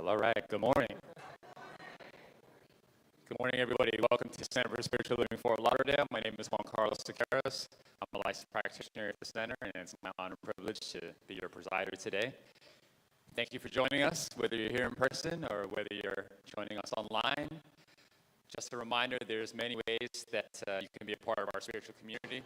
All right, good morning. Good morning, everybody. Welcome to Center for Spiritual Living Fort Lauderdale. My name is Juan Carlos Sequeiros. I'm a licensed practitioner at the center, and it's my honor and privilege to be your presider today. Thank you for joining us, whether you're here in person or whether you're joining us online. Just a reminder, there's many ways that you can be a part of our spiritual community.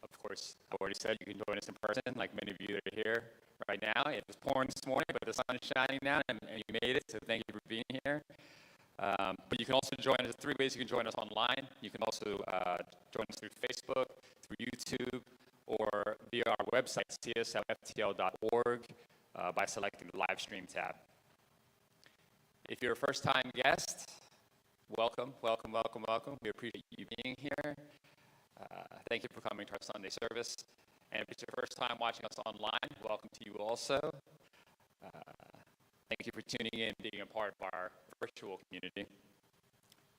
Of course, I already said you can join us in person, like many of you that are here right now. It was pouring this morning, but the sun is shining now, and you made it, so thank you for being here. But you can also join us, three ways you can join us online. You can also join us through Facebook, through YouTube, or via our website, csfftl.org, by selecting the live stream tab. If you're a first-time guest, welcome, welcome, welcome, welcome. We appreciate you being here. Thank you for coming to our Sunday service. And if it's your first time watching us online, welcome to you also. Thank you for tuning in, being a part of our virtual community.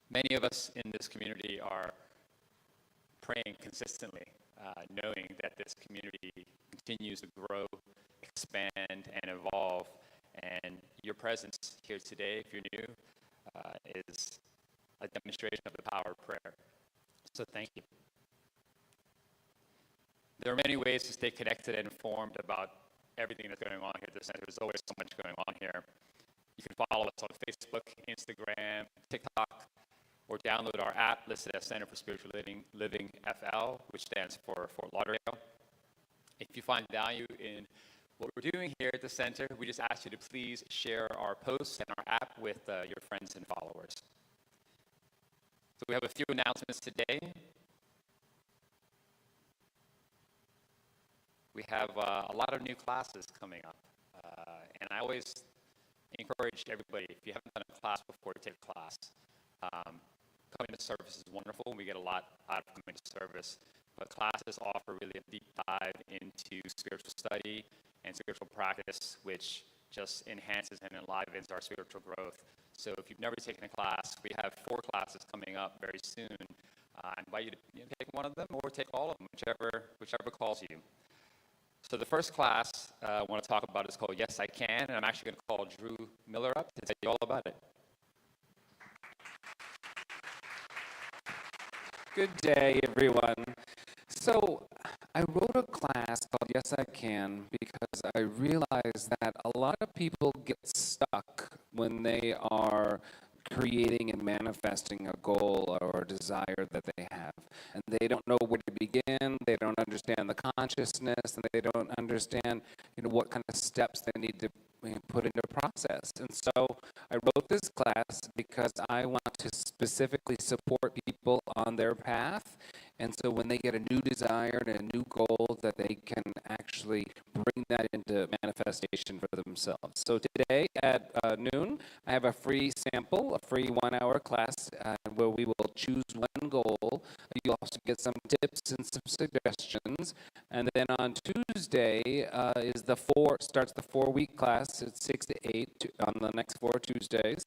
Many of us in this community are praying consistently, knowing that this community continues to grow, expand, and evolve. And your presence here today, if you're new, is a demonstration of the power of prayer. So thank you. There are many ways to stay connected and informed about everything that's going on here at the center. There's always so much going on here. You can follow us on Facebook, Instagram, TikTok, or download our app listed as Center for Spiritual Living FL, which stands for Fort Lauderdale. If you find value in what we're doing here at the center, we just ask you to please share our posts and our app with your friends and followers. So we have a few announcements today. We have a lot of new classes coming up, and I always encourage everybody, if you haven't done a class before, to take a class. Coming to service is wonderful, and we get a lot out of coming to service, but classes offer really a deep dive into spiritual study and spiritual practice, which just enhances and enlivens our spiritual growth. So if you've never taken a class, we have 4 classes coming up very soon. I invite you to take one of them or take all of them, whichever calls you. So the first class I want to talk about is called Yes, I Can, and I'm actually going to call Drew Miller up to tell you all about it. Good day, everyone. So I wrote a class called Yes, I Can because I realized that a lot of people get stuck when they are creating and manifesting a goal or a desire that they have. And they don't know where to begin, they don't understand the consciousness, and they don't understand, what kind of steps they need to put into process. And so I wrote this class because I want to specifically support people on their path. And so when they get a new desire and a new goal, that they can actually bring that into manifestation for themselves. So today at noon, I have a free sample, a free 1-hour class where we will choose one goal. You'll also get some tips and some suggestions. And then on Tuesday starts the 4-week class at 6 to 8 on the next 4 Tuesdays.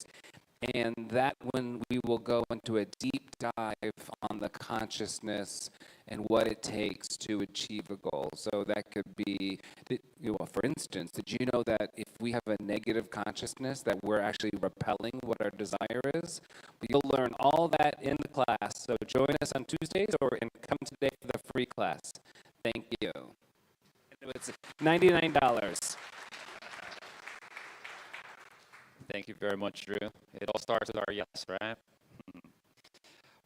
And that one we will go into a deep dive on the consciousness and what it takes to achieve a goal. So that could be, for instance, did you know that if we have a negative consciousness, that we're actually repelling what our desire is? But you'll learn all that in the class. So join us on Tuesdays and come today for the free class. Thank you. It's $99. Thank you very much, Drew. It all starts with our yes, right?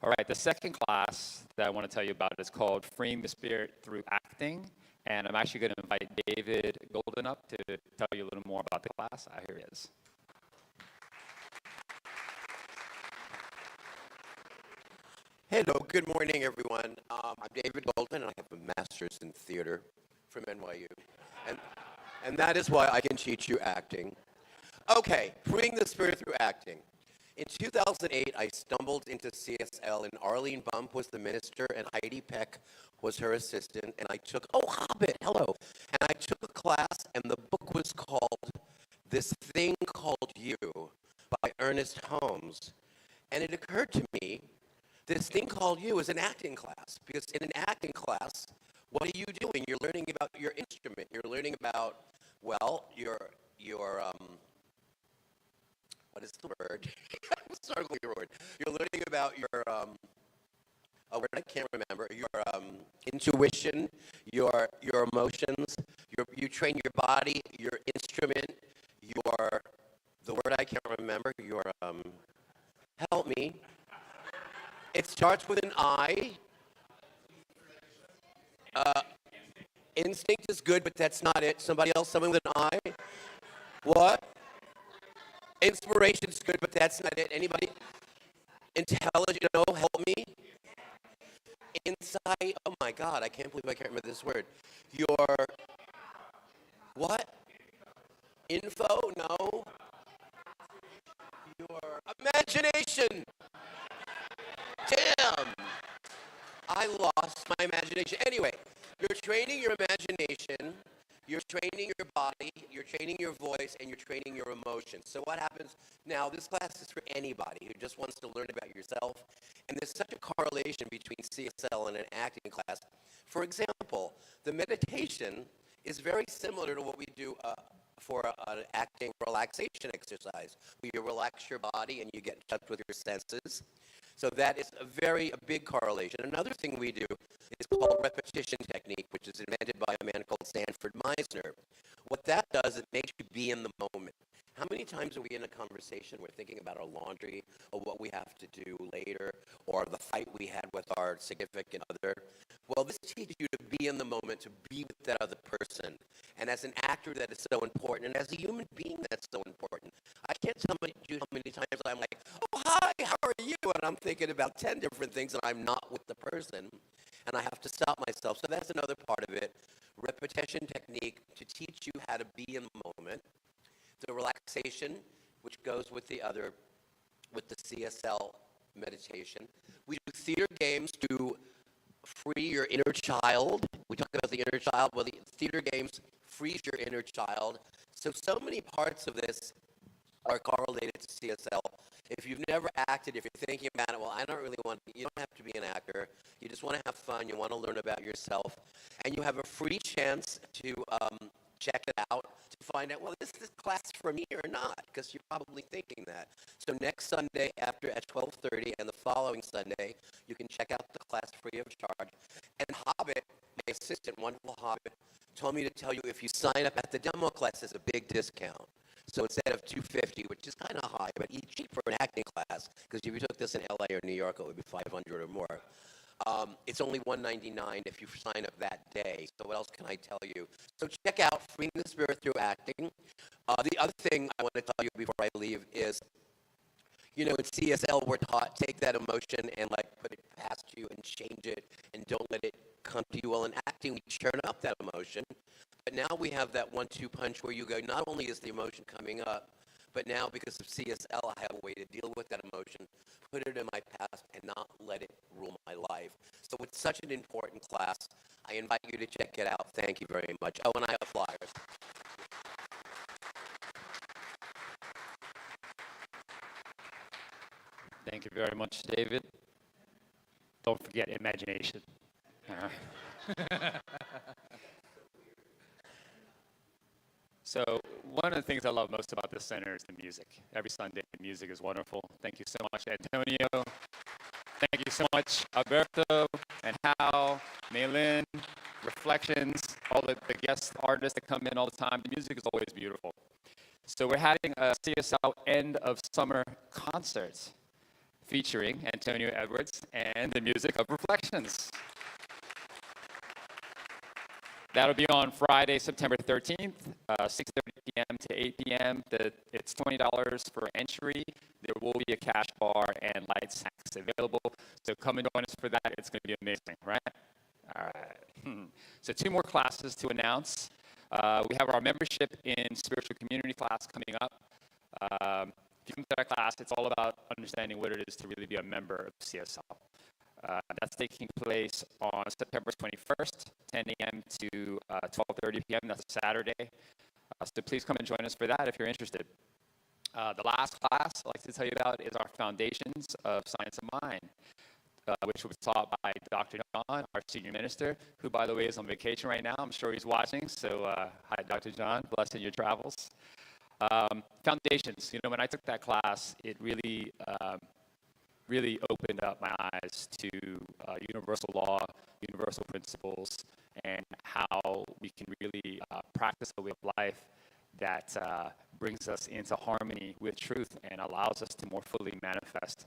All right, the second class that I want to tell you about is called Freeing the Spirit Through Acting. And I'm actually going to invite David Golden up to tell you a little more about the class. Here he is. Hello, good morning, everyone. I'm David Golden, and I have a master's in theater from NYU. And that is why I can teach you acting. Okay, freeing the spirit through acting. In 2008, I stumbled into CSL, and Arlene Bump was the minister, and Heidi Peck was her assistant, and I took, Hobbit, hello. And I took a class, and the book was called This Thing Called You by Ernest Holmes. And it occurred to me, this thing called you is an acting class, because in an acting class, what are you doing? You're learning about your instrument. You're learning about, well, your what is the word? I'm struggling with your word. You're learning about your, a word I can't remember, your intuition, your emotions, you train your body, your instrument, your, the word I can't remember, your, help me. It starts with an I. Instinct is good, but that's not it. Somebody else, someone with an I. What? Inspiration's good, but that's not it. Anybody? Intelligent, no, help me. Insight, oh my God, I can't believe I can't remember this word. Your, what? Info, no. Your imagination. Damn. I lost my imagination. Anyway, you're training your imagination, you're training your body, you're training your voice, and you're training your emotions. So what happens now, this class is for anybody who just wants to learn about yourself. And there's such a correlation between CSL and an acting class. For example, the meditation is very similar to what we do for an acting relaxation exercise, where you relax your body and you get in touch with your senses. So that is a big correlation. Another thing we do is called repetition technique, which is invented by a man called Sanford Meisner. What that does, it makes you be in the moment. How many times are we in a conversation, we're thinking about our laundry, or what we have to do later, or the fight we had with our significant other? Well, this teaches you to be in the moment, to be with that other person. And as an actor, that is so important. And as a human being, that's so important. I can't tell you how many times I'm like, oh, hi, how are you? And I'm thinking about 10 different things, and I'm not with the person. And I have to stop myself. So that's another part of it. Repetition technique to teach you how to be in the moment. The relaxation, which goes with the CSL meditation. We do theater games to free your inner child. We talk about the inner child. Well, the theater games frees your inner child. So many parts of this are correlated to CSL. If you've never acted, if you're thinking about it, well, I don't really want to, you don't have to be an actor. You just want to have fun. You want to learn about yourself. And you have a free chance to check it out, to find out, well, is this class for me or not? Because you're probably thinking that. So next Sunday after at 12:30 and the following Sunday, you can check out the class free of charge. And Hobbit, my assistant, wonderful Hobbit, told me to tell you if you sign up at the demo class, there's a big discount. So instead of $250, which is kind of high, but cheap for an acting class, because if you took this in LA or New York, it would be $500 or more. It's only $199 if you sign up that day. So what else can I tell you? So check out Freeing the Spirit Through Acting. The other thing I want to tell you before I leave is, you know, in CSL, we're taught take that emotion and like put it past you and change it and don't let it come to you. Well, in acting, we churn up that emotion. But now we have that 1-2 punch where you go, not only is the emotion coming up, but now because of CSL, I have a way to deal with that emotion, put it in my past, and not let it rule my life. So it's such an important class. I invite you to check it out. Thank you very much. Oh, and I have flyers. Thank you very much, David. Don't forget imagination. So one of the things I love most about this center is the music. Every Sunday, the music is wonderful. Thank you so much, Antonio. Thank you so much, Alberto and Hal, Maylin, Reflections, all the guest artists that come in all the time. The music is always beautiful. So we're having a CSL end of summer concert featuring Antonio Edwards and the music of Reflections. That'll be on Friday, September 13th, 6:30 p.m. to 8 p.m. It's $20 for entry. There will be a cash bar and light snacks available. So come and join us for that. It's going to be amazing, right? All right. So 2 more classes to announce. We have our membership in spiritual community class coming up. If you come to that class, it's all about understanding what it is to really be a member of CSL. That's taking place on September 21st, 10 a.m. to 12:30 p.m. That's a Saturday. So please come and join us for that if you're interested. The last class I'd like to tell you about is our Foundations of Science of Mind, which was taught by Dr. John, our senior minister, who, by the way, is on vacation right now. I'm sure he's watching. So hi, Dr. John. Blessed in your travels. Foundations. When I took that class, it really opened up my eyes to universal law, universal principles, and how we can really practice a way of life that brings us into harmony with truth and allows us to more fully manifest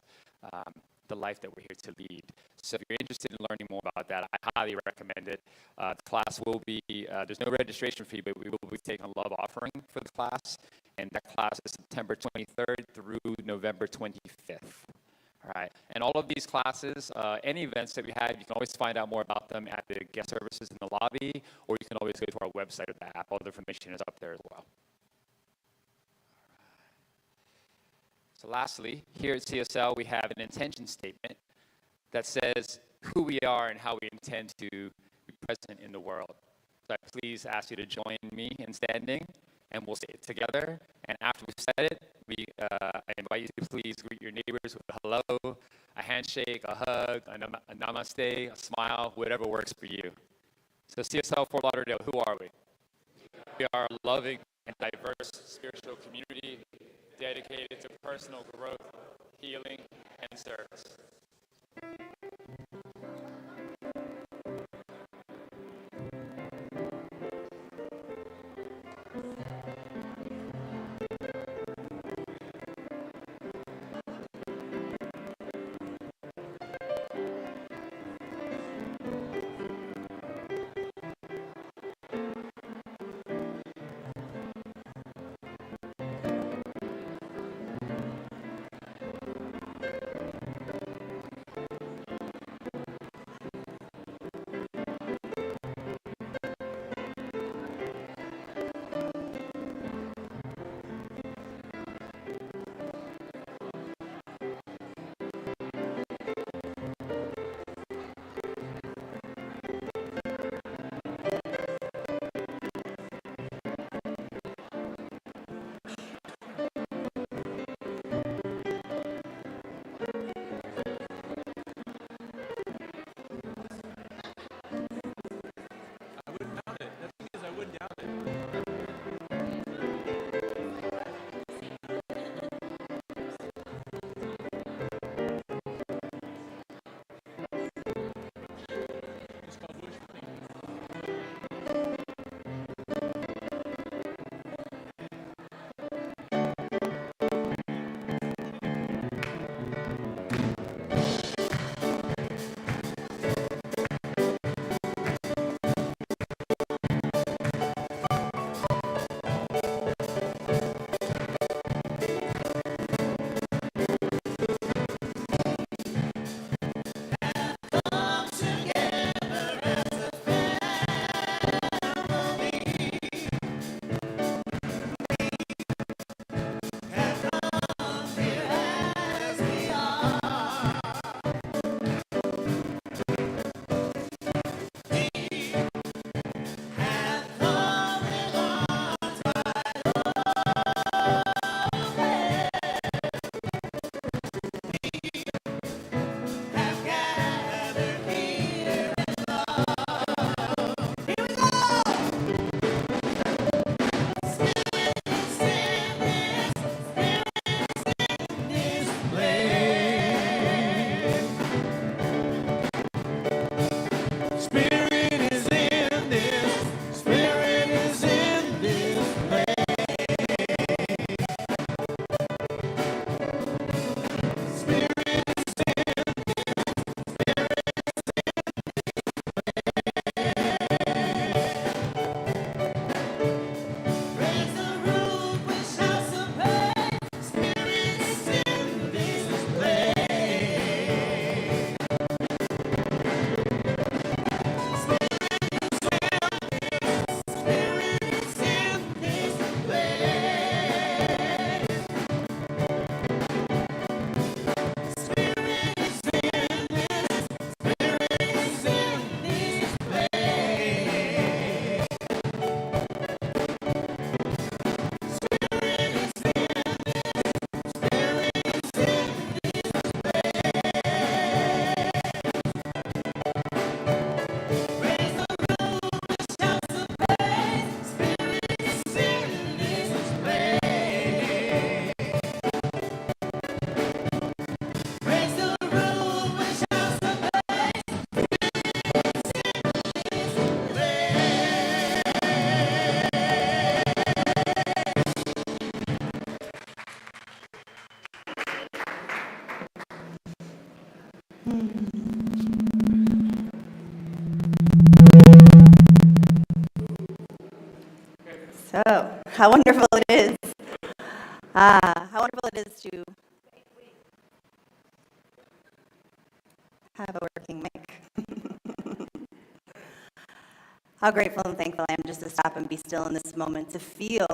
the life that we're here to lead. So if you're interested in learning more about that, I highly recommend it. The class will be, there's no registration fee, but we will be taking a love offering for the class, and that class is September 23rd through November 25th. All right, and all of these classes, any events that we had, you can always find out more about them at the guest services in the lobby, or you can always go to our website or the app. All the information is up there as well. So lastly, here at CSL, we have an intention statement that says who we are and how we intend to be present in the world. So I please ask you to join me in standing, and we'll say it together. And after we've said it, I invite you to please greet your neighbors with a hello, a handshake, a hug, a namaste, a smile, whatever works for you. So CSL Fort Lauderdale, who are we? We are a loving and diverse spiritual community dedicated to personal growth, healing, and service. Oh, how wonderful it is. How wonderful it is to have a working mic. How grateful and thankful I am just to stop and be still in this moment, to feel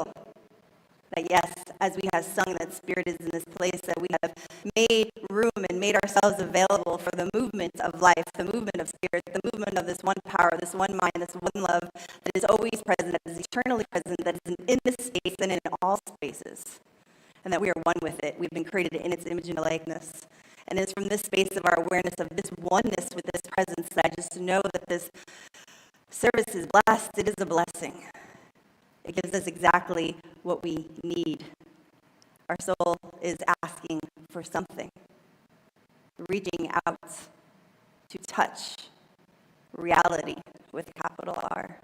that, yes, as we have sung, that Spirit is in this place, that we have made room and made ourselves available for the movement of life, the movement of Spirit, the movement of this one power, this one mind, this one love that is always present, that is eternally present, that is in this space and in all spaces, and that we are one with it. We've been created in its image and likeness. And it's from this space of our awareness of this oneness with this presence that I just know that this service is blessed. It is a blessing. It gives us exactly what we need. Our soul is asking for something, reaching out to touch reality with capital R,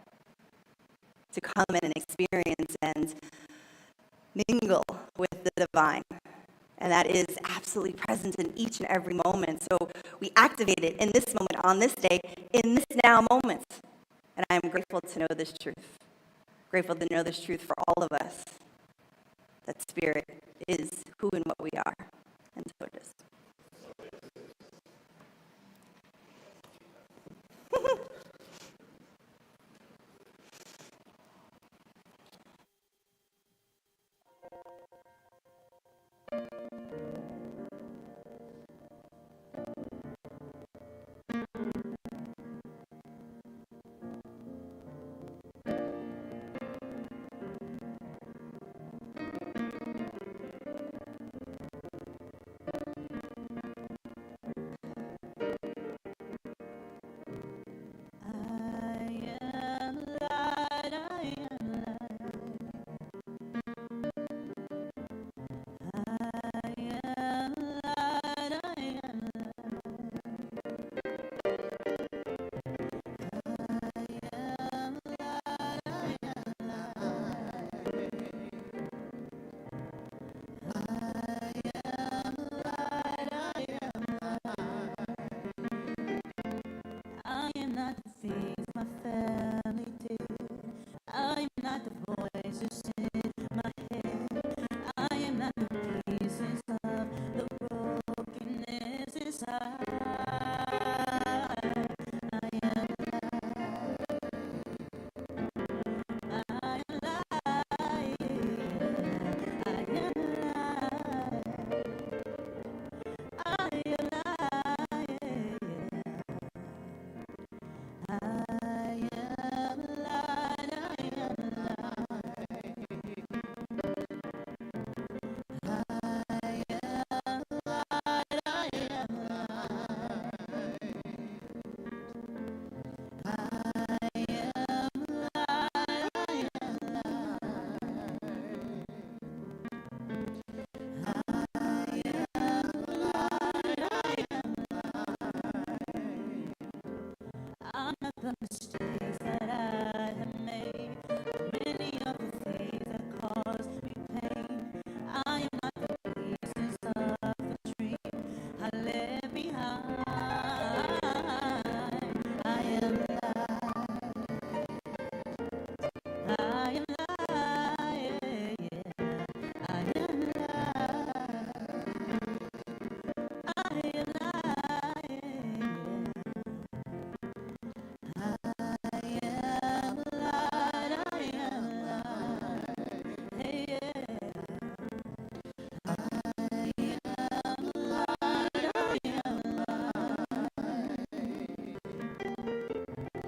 to come in and experience and mingle with the divine. And that is absolutely present in each and every moment. So we activate it in this moment, on this day, in this now moment. And I am grateful to know this truth. Grateful to know this truth for all of us. That Spirit is who and what we are. And so it is. I am not the things my family did. I am not the voices in my head. I am not the pieces of the brokenness inside. I am alive. I am alive. I am alive. I am light, I am light. I am light, I am light. I am light, I am light. I am light, I am light. I'm not the mistakes that I have made, many of the things that caused me pain. I am not the pieces of the dream I left behind. I am alive. I am alive. I am alive. I am alive. I am light, I am light. Hey, yeah. I am light, I am light. I am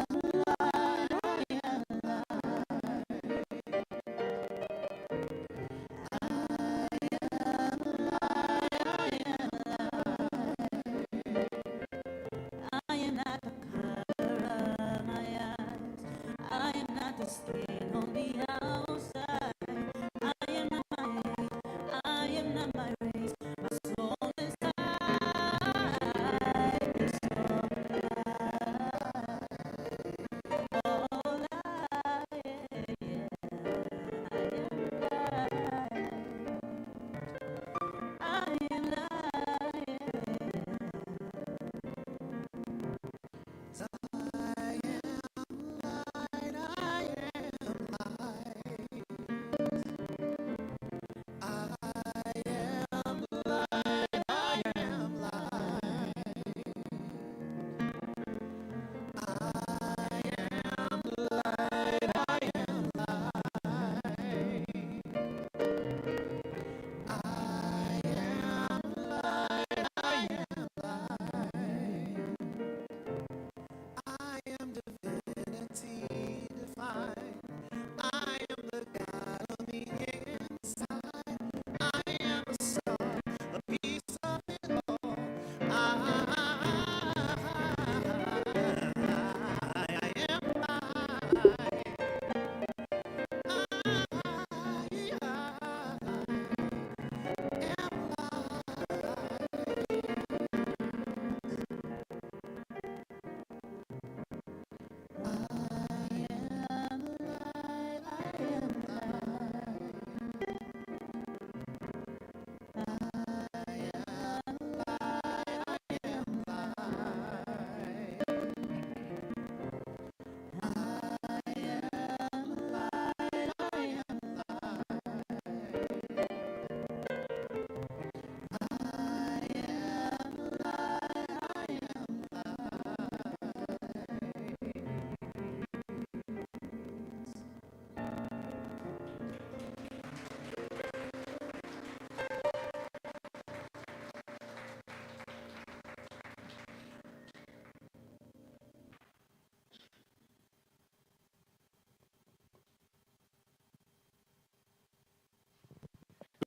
light, I am light. I am light, I am light. I am not the color of my eyes. I am not the skin on the outside. I am not my age. I am not my race. My soul is alive. It's all alive. All alive. Yeah. I am alive. I am alive.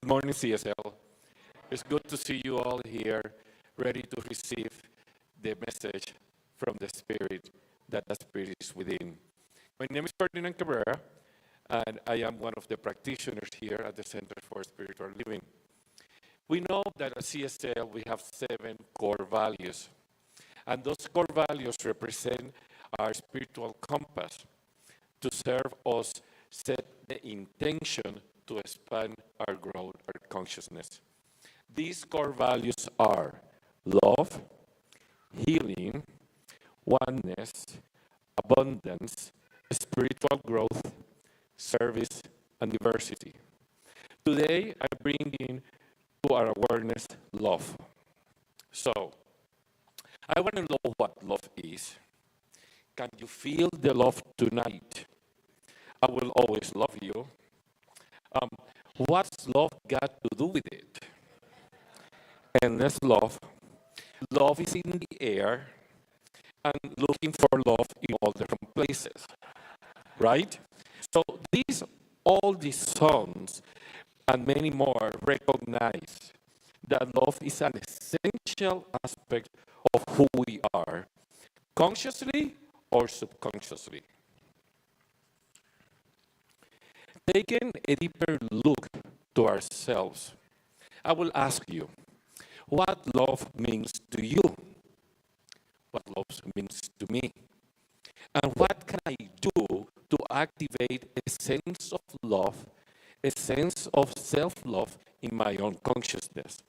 morning, CSL. It's good to see you all here, ready to receive the message from the Spirit that the Spirit is within. My name is Ferdinand Cabrera, and I am one of the practitioners here at the Center for Spiritual Living. We know that at CSL we have 7 core values, and those core values represent our spiritual compass to serve us, set the intention to expand our growth, our consciousness. These core values are love, healing, oneness, abundance, spiritual growth, service, and diversity. Today, I bring in to our awareness love. So, I want to know what love is. Can you feel the love tonight? I will always love you. What's love got to do with it? Endless love. Love is in the air and looking for love in all different places, right? So all these songs and many more recognize that love is an essential aspect of who we are, consciously or subconsciously. Taking a deeper look to ourselves, I will ask you, what love means to you? What love means to me? And what can I do to activate a sense of love, a sense of self-love in my own consciousness?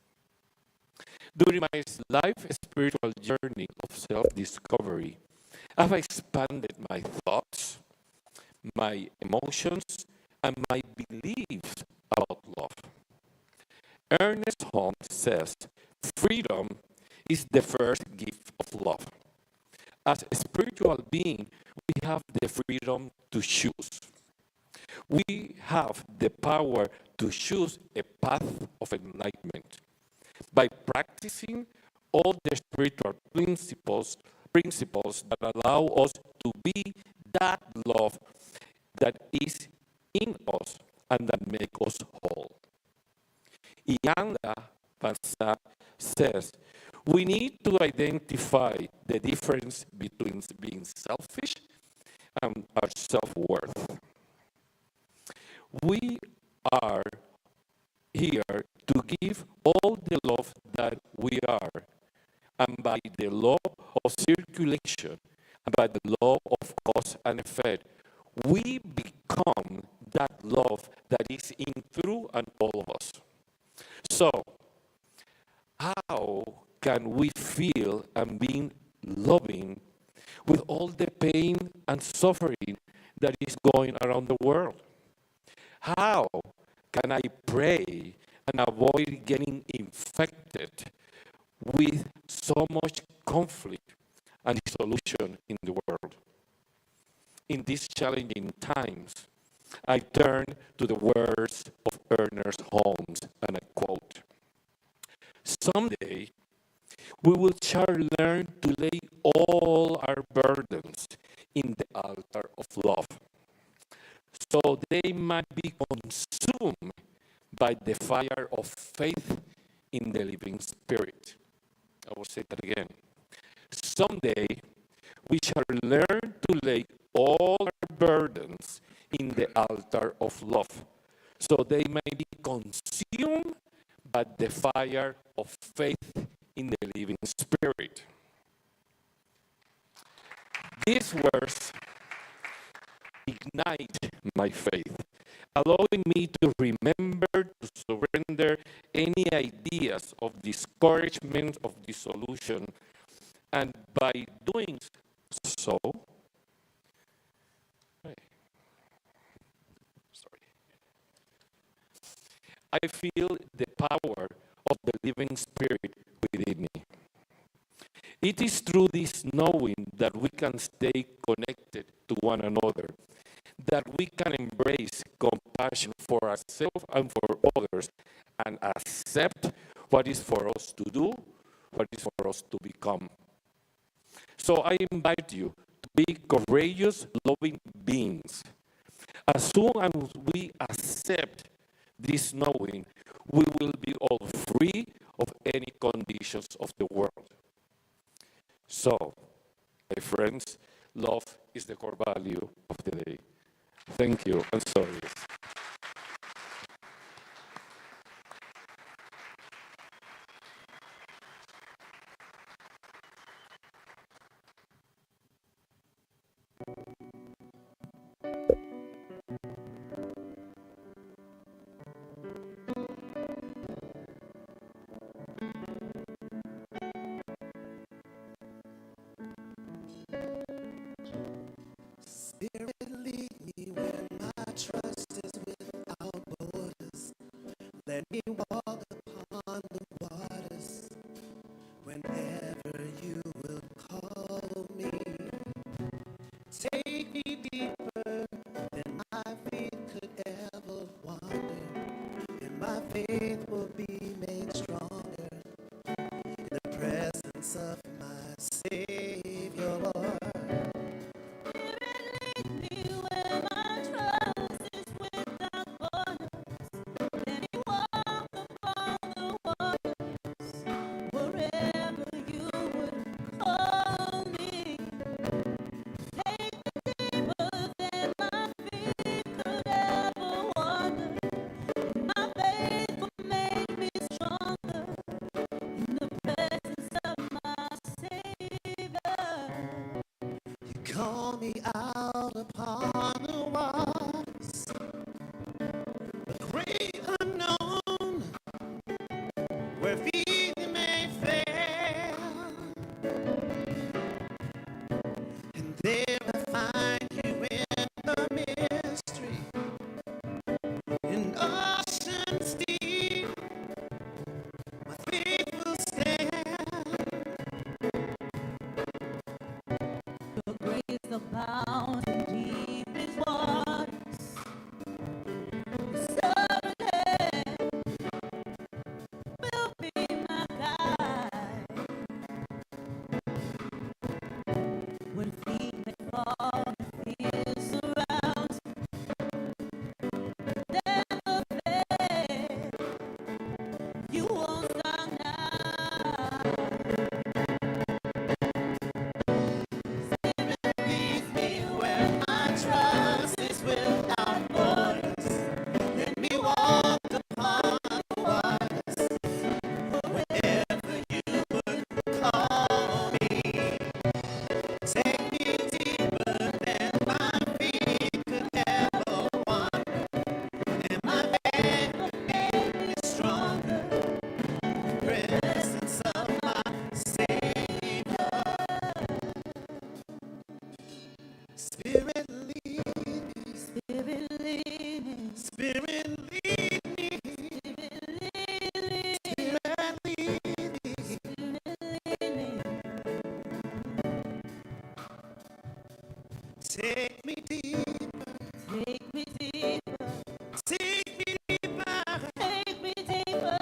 During my life spiritual journey of self-discovery, I've expanded my thoughts, my emotions, and my beliefs about love. Ernest Holmes says, freedom is the first gift of love. As a spiritual being, we have the freedom to choose. We have the power to choose a path of enlightenment by practicing all the spiritual principles that allow us to be that love that is in us and that make us whole. Ianga Pansa says, we need to identify the difference between being selfish and our self-worth. We are here to give all the love that we are, and by the law of circulation, and by the law of cause and effect, we become that love that is in through and all of us. So, how can we feel and be loving with all the pain and suffering that is going around the world? How can I pray and avoid getting infected with so much conflict and dissolution in the world? In these challenging times, I turn to the words of Ernest Holmes, and I quote, someday, we shall learn to lay all our burdens in the altar of love, so they might be consumed by the fire of faith in the living Spirit. I will say that again. Someday, we shall learn to lay all our burdens in the altar of love, so they may be consumed by the fire of faith in the living Spirit. These words ignite my faith, allowing me to remember to surrender any ideas of discouragement, of dissolution, and by doing so, I feel the power of the living Spirit within me. It is through this knowing that we can stay connected to one another, that we can embrace compassion for ourselves and for others, and accept what is for us to do, what is for us to become. So I invite you to be courageous, loving beings. As soon as we accept this knowing, we will be all free of any conditions of the world. So, my friends, love is the core value of the day. Thank you, and sorry. Spirit, lead me where my trust is without borders. Let me walk upon the waters whenever you will call me. Take me deeper than my feet could ever wander, and my faith will be made stronger in the presence of my Savior, Lord. Call me out upon the waters, the great unknown, where feet may fail, and there I find you in the mystery, in oceans deep, my faith will stand. Your grace abounds in deepest waters. Sovereign will be my guide. When feet may fall, fear surrounds me. Never fail. You won't stop now. Lead me where my trust is without borders. Let me walk upon the waters wherever you would call me. Take me deeper than my feet could ever wander, and my faith will make me stronger in the presence of my Savior. Spirit lead me, Spirit lead me, Spirit lead me, Spirit lead me, Spirit lead me. Take me deeper, take me deeper, take me deeper, take me deeper,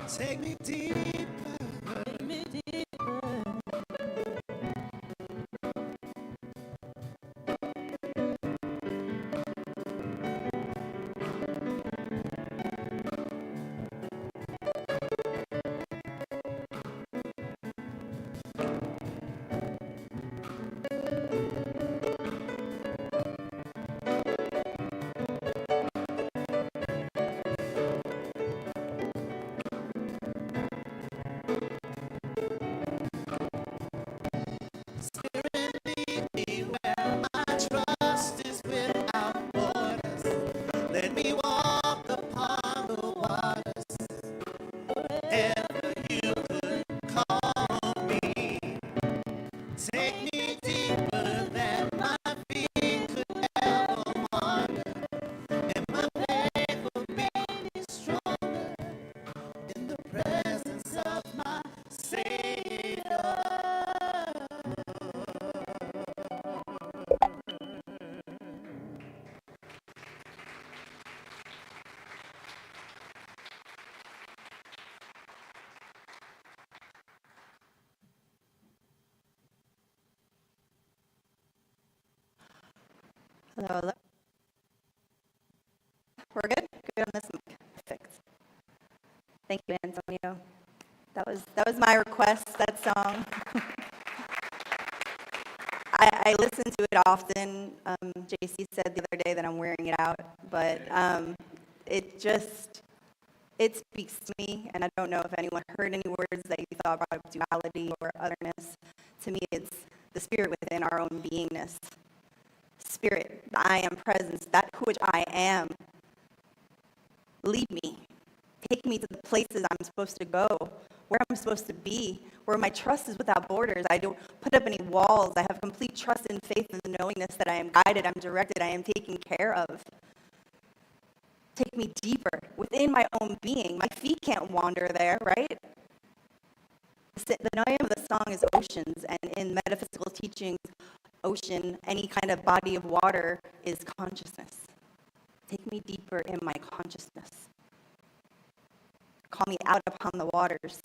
take me deeper, take me deeper. Spirit lead me where my trust is without borders. Let me walk upon the waters wherever you would call me. Take me deeper than my feet could ever wander, and my faith will make me stronger in the presence of my Savior. Hello, hello. We're good? Good on this mic. Perfect. Thank you, Antonio. That was my request, that song. I listen to it often. JC said the other day that I'm wearing it out, but it speaks to me, and I don't know if anyone heard any words that you thought brought up duality or otherness. To me, it's the spirit within our own beingness. Spirit, the I am presence, that which I am. Lead me. Take me to the places I'm supposed to go, where I'm supposed to be, where my trust is without borders. I don't put up any walls. I have complete trust and faith in the knowingness that I am guided, I'm directed, I am taken care of. Take me deeper within my own being. My feet can't wander there, right? The name of the song is Oceans, and in metaphysical teachings, ocean, any kind of body of water, is consciousness. Take me deeper in my consciousness. Call me out upon the waters,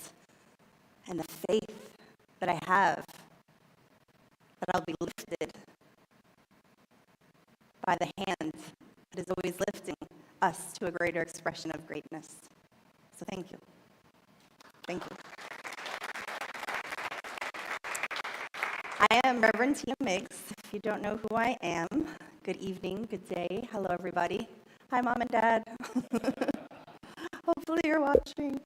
and the faith that I have that I'll be lifted by the hand that is always lifting us to a greater expression of greatness. So thank you. Thank you. I am Rev.Tina. If you don't know who I am, good evening, good day. Hello, everybody. Hi, Mom and Dad. Hopefully you're watching.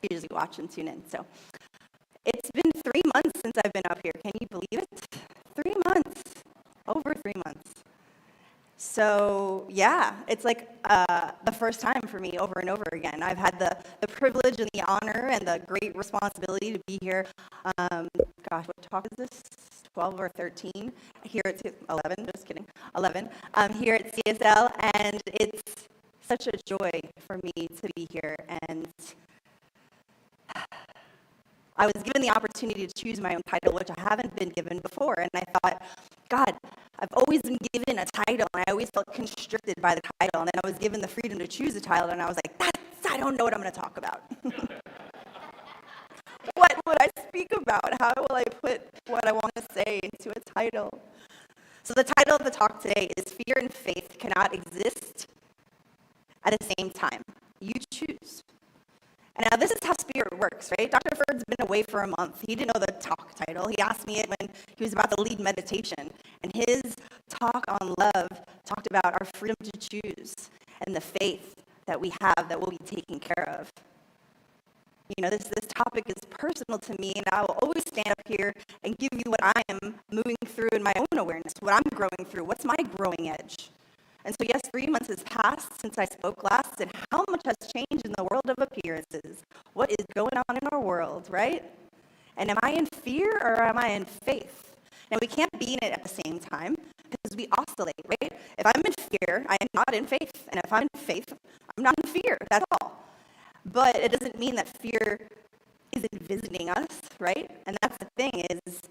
Usually watch and tune in. So it's been 3 months since I've been up here. Can you believe it? 3 months. Over 3 months. So yeah, it's like the first time for me over and over again. I've had the privilege and the honor and the great responsibility to be here. Gosh, what talk is this? 12 or 13? Here at 11, just kidding, 11. Here at CSL, and it's such a joy for me to be here. And I was given the opportunity to choose my own title, which I haven't been given before. And I thought, God, I've always been given a title, and I always felt constricted by the title. And then I was given the freedom to choose a title, and I was like, I don't know what I'm going to talk about. What would I speak about? How will I put what I want to say into a title? So the title of the talk today is Fear and Faith Cannot Exist at the Same Time. You choose. And now this is how spirit works, right? Dr. Ferd's been away for a month. He didn't know the talk title. He asked me it when he was about to lead meditation. And his talk on love talked about our freedom to choose and the faith that we have that we'll be taken care of. You know, this topic is personal to me, and I will always stand up here and give you what I am moving through in my own awareness, what I'm growing through, what's my growing edge. And so yes, 3 months has passed since I spoke last, and how much has changed in the world of appearances? What is going on in our world, right? And am I in fear or am I in faith? And we can't be in it at the same time because we oscillate, right? If I'm in fear, I am not in faith. And if I'm in faith, I'm not in fear. That's all. But it doesn't mean that fear isn't visiting us, right? And that's the thing is,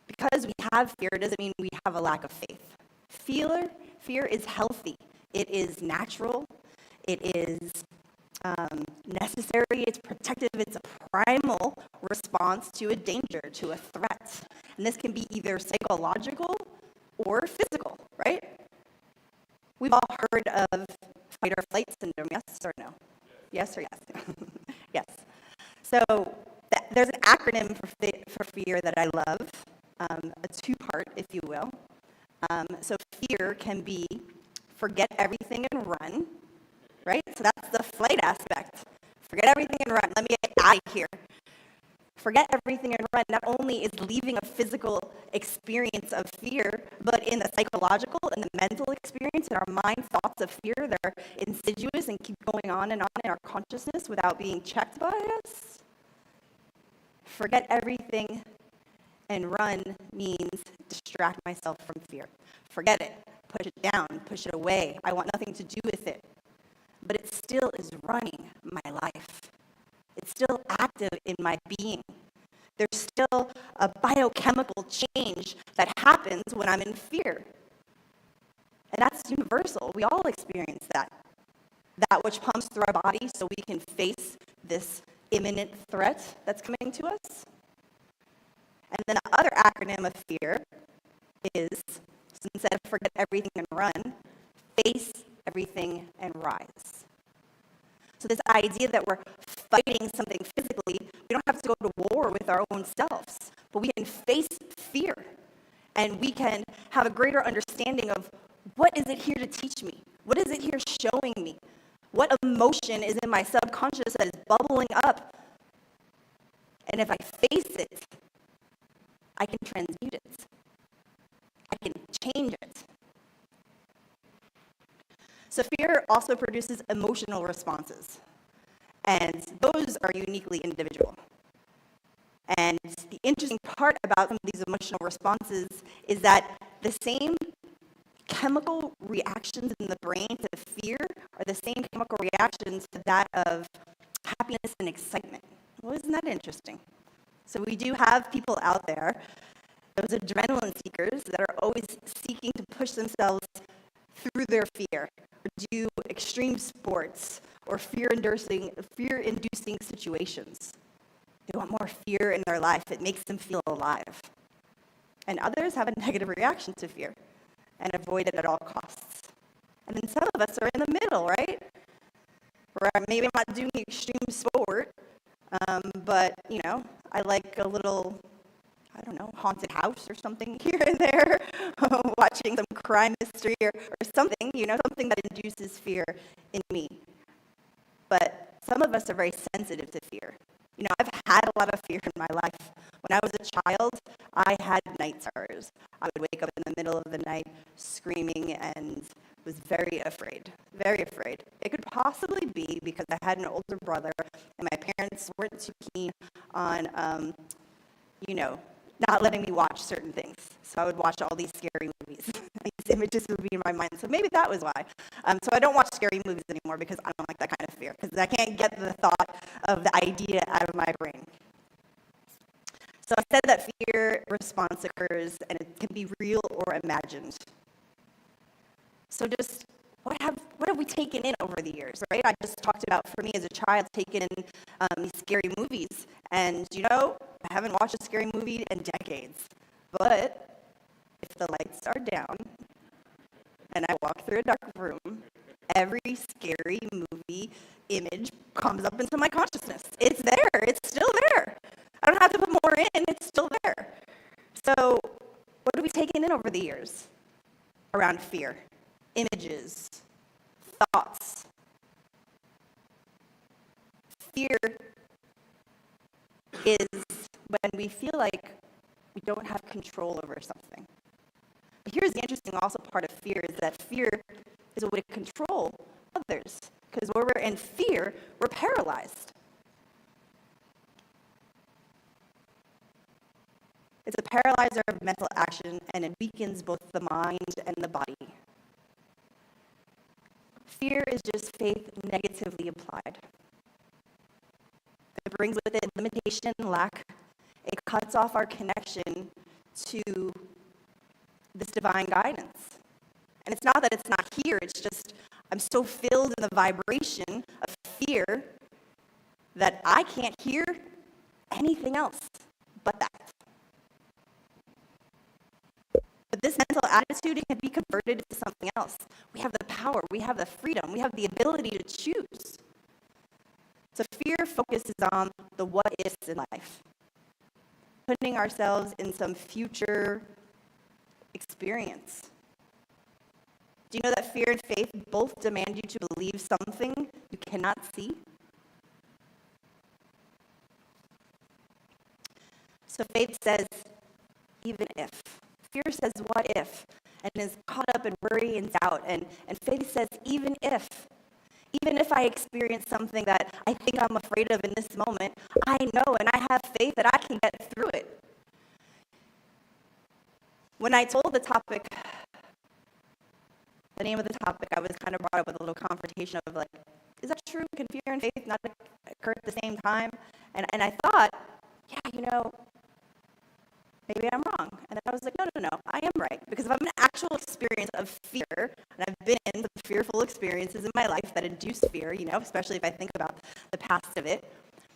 because we have fear, it doesn't mean we have a lack of faith. Fear is healthy. It is natural. It is necessary. It's protective. It's a primal response to a danger, to a threat. And this can be either psychological or physical, right? We've all heard of fight or flight syndrome, yes or no? Yes or yes? Yes. So there's an acronym for fear that I love, a two-part, if you will. So fear can be forget everything and run, right? So that's the flight aspect. Forget everything and run. Let me get out of here. Forget everything and run not only is leaving a physical experience of fear, but in the psychological and the mental experience in our mind, thoughts of fear that are insidious and keep going on in our consciousness without being checked by us. Forget everything and run means distract myself from fear. Forget it. Push it down. Push it away. I want nothing to do with it. But it still is running my life. It's still active in my being. There's still a biochemical change that happens when I'm in fear. And that's universal. We all experience that. That which pumps through our body so we can face this imminent threat that's coming to us. And then the other acronym of fear is, so instead of forget everything and run, face everything and rise. So this idea that we're fighting something physically, we don't have to go to war with our own selves, but we can face fear, and we can have a greater understanding of what is it here to teach me? What is it here showing me? What emotion is in my subconscious that is bubbling up? And if I face it, I can transmute it. I can change it. So fear also produces emotional responses, and those are uniquely individual. And the interesting part about some of these emotional responses is that the same chemical reactions in the brain to fear are the same chemical reactions to that of happiness and excitement. Well, isn't that interesting? So we do have people out there, those adrenaline seekers, that are always seeking to push themselves through their fear, or do extreme sports, or fear-inducing situations. They want more fear in their life. It makes them feel alive. And others have a negative reaction to fear and avoid it at all costs. And then some of us are in the middle, right? Where maybe I'm not doing extreme sport, but, I like a little, haunted house or something here and there, watching some crime mystery or something, something that induces fear in me. But some of us are very sensitive to fear. I've had a lot of fear in my life. When I was a child, I had night terrors. I would wake up in the middle of the night screaming and was very afraid, very afraid. It could possibly be because I had an older brother and my parents weren't too keen on, not letting me watch certain things. So I would watch all these scary movies. These images would be in my mind. So maybe that was why. So I don't watch scary movies anymore because I don't like that kind of fear, because I can't get the thought of the idea out of my brain. So I said that fear response occurs, and it can be real or imagined. So just what have we taken in over the years, right? I just talked about, for me as a child, taking in these scary movies. And, I haven't watched a scary movie in decades. But if the lights are down and I walk through a dark room, every scary movie image comes up into my consciousness. It's there. It's still there. I don't have to put more in. It's still there. So what have we taken in over the years around fear? Images, thoughts. Fear is when we feel like we don't have control over something. But here's the interesting also part of fear is that fear is a way to control others. Because when we're in fear, we're paralyzed. It's a paralyzer of mental action, and it weakens both the mind and the body. Fear is just faith negatively applied. It brings with it limitation, lack. It cuts off our connection to this divine guidance. And it's not that it's not here, it's just I'm so filled in the vibration of fear that I can't hear anything else but that. But this mental attitude, it can be converted into something else. We have the power, we have the freedom, we have the ability to choose. So fear focuses on the what-ifs in life, putting ourselves in some future experience. Do you know that fear and faith both demand you to believe something you cannot see? So faith says, even if. Fear says, what if? And is caught up in worry and doubt. And faith says, even if I experience something that I think I'm afraid of in this moment, I know and I have faith that I can get through it. When I told the name of the topic, I was kind of brought up with a little confrontation of like, is that true? Can fear and faith not occur at the same time? And I thought, yeah, maybe I'm wrong. And then I was like, no, I am right. Because if I'm an actual experience of fear, and I've been in the fearful experiences in my life that induce fear, especially if I think about the past of it,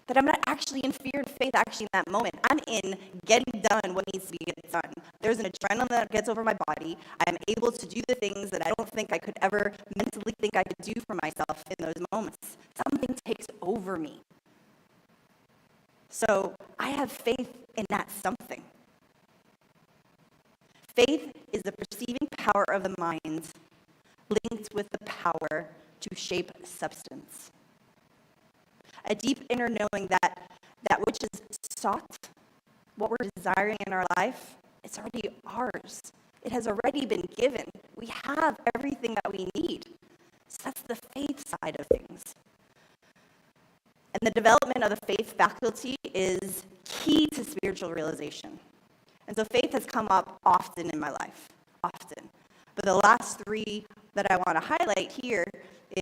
That I'm not actually in fear and faith actually in that moment. I'm in getting done what needs to be get done. There's an adrenaline that gets over my body. I'm able to do the things that I don't think I could ever mentally think I could do for myself in those moments. Something takes over me. So I have faith in that something. Faith is the perceiving power of the mind linked with the power to shape substance. A deep inner knowing that that which is sought, what we're desiring in our life, it's already ours. It has already been given. We have everything that we need. So that's the faith side of things. And the development of the faith faculty is key to spiritual realization. And so faith has come up often in my life, often. But the last three that I want to highlight here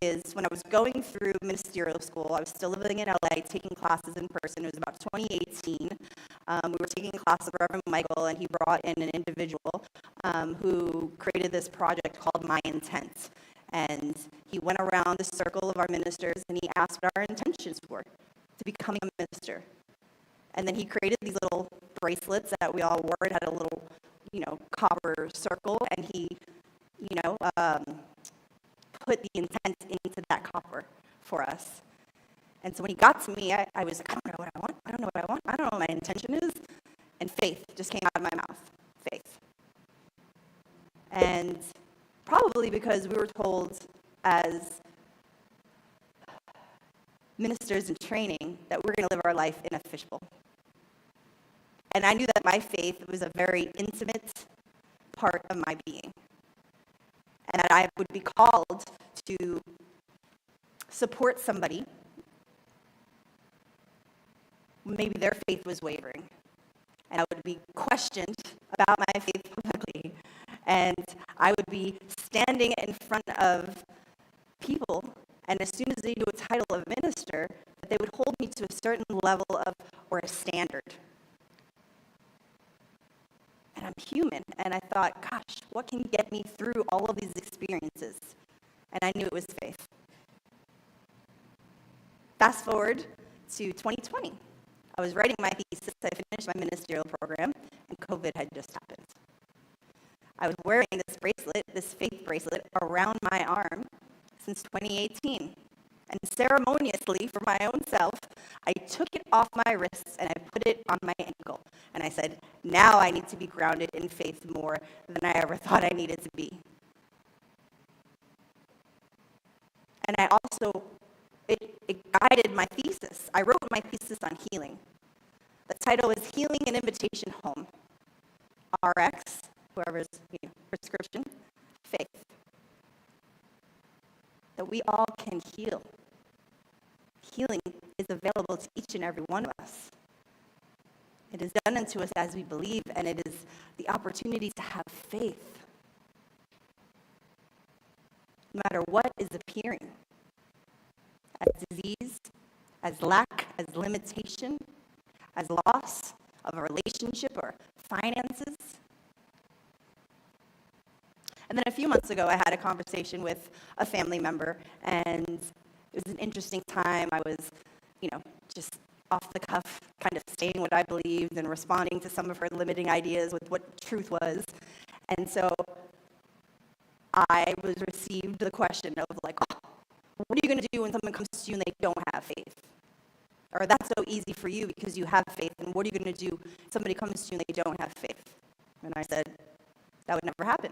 is when I was going through ministerial school. I was still living in LA, taking classes in person. It was about 2018. We were taking a class with Reverend Michael, and he brought in an individual who created this project called My Intent. And he went around the circle of our ministers, and he asked what our intentions were to becoming a minister. And then he created these little bracelets that we all wore. It had a little, copper circle, and he, put the intent into that copper for us. And so when he got to me, I was like, I don't know what I want. I don't know what I want. I don't know what my intention is. And faith just came out of my mouth. Faith. And probably because we were told as ministers in training that we're going to live our life in a fishbowl. And I knew that my faith was a very intimate part of my being. And that I would be called to support somebody. Maybe their faith was wavering. And I would be questioned about my faith publicly. And I would be standing in front of people, and as soon as they do a title of minister, that they would hold me to a certain level of, or a standard. And I'm human, and I thought, gosh, what can get me through all of these experiences? And I knew it was faith. Fast forward to 2020. I was writing my thesis, I finished my ministerial program, and COVID had just happened. I was wearing this bracelet, this faith bracelet, around my arm since 2018. And ceremoniously, for my own self, I took it off my wrists and I put it on my ankle. And I said, now I need to be grounded in faith more than I ever thought I needed to be. And I also, it guided my thesis. I wrote my thesis on healing. The title is Healing and Invitation Home. RX, whoever's prescription, faith. That we all can heal. Healing is available to each and every one of us. It is done unto us as we believe, and it is the opportunity to have faith. No matter what is appearing, as disease, as lack, as limitation, as loss of a relationship or finances. And then a few months ago, I had a conversation with a family member, and it was an interesting time. I was, just off the cuff, kind of saying what I believed and responding to some of her limiting ideas with what truth was. And so I received the question of like, oh, what are you going to do when someone comes to you and they don't have faith? Or that's so easy for you because you have faith, and what are you going to do if somebody comes to you and they don't have faith? And I said, that would never happen.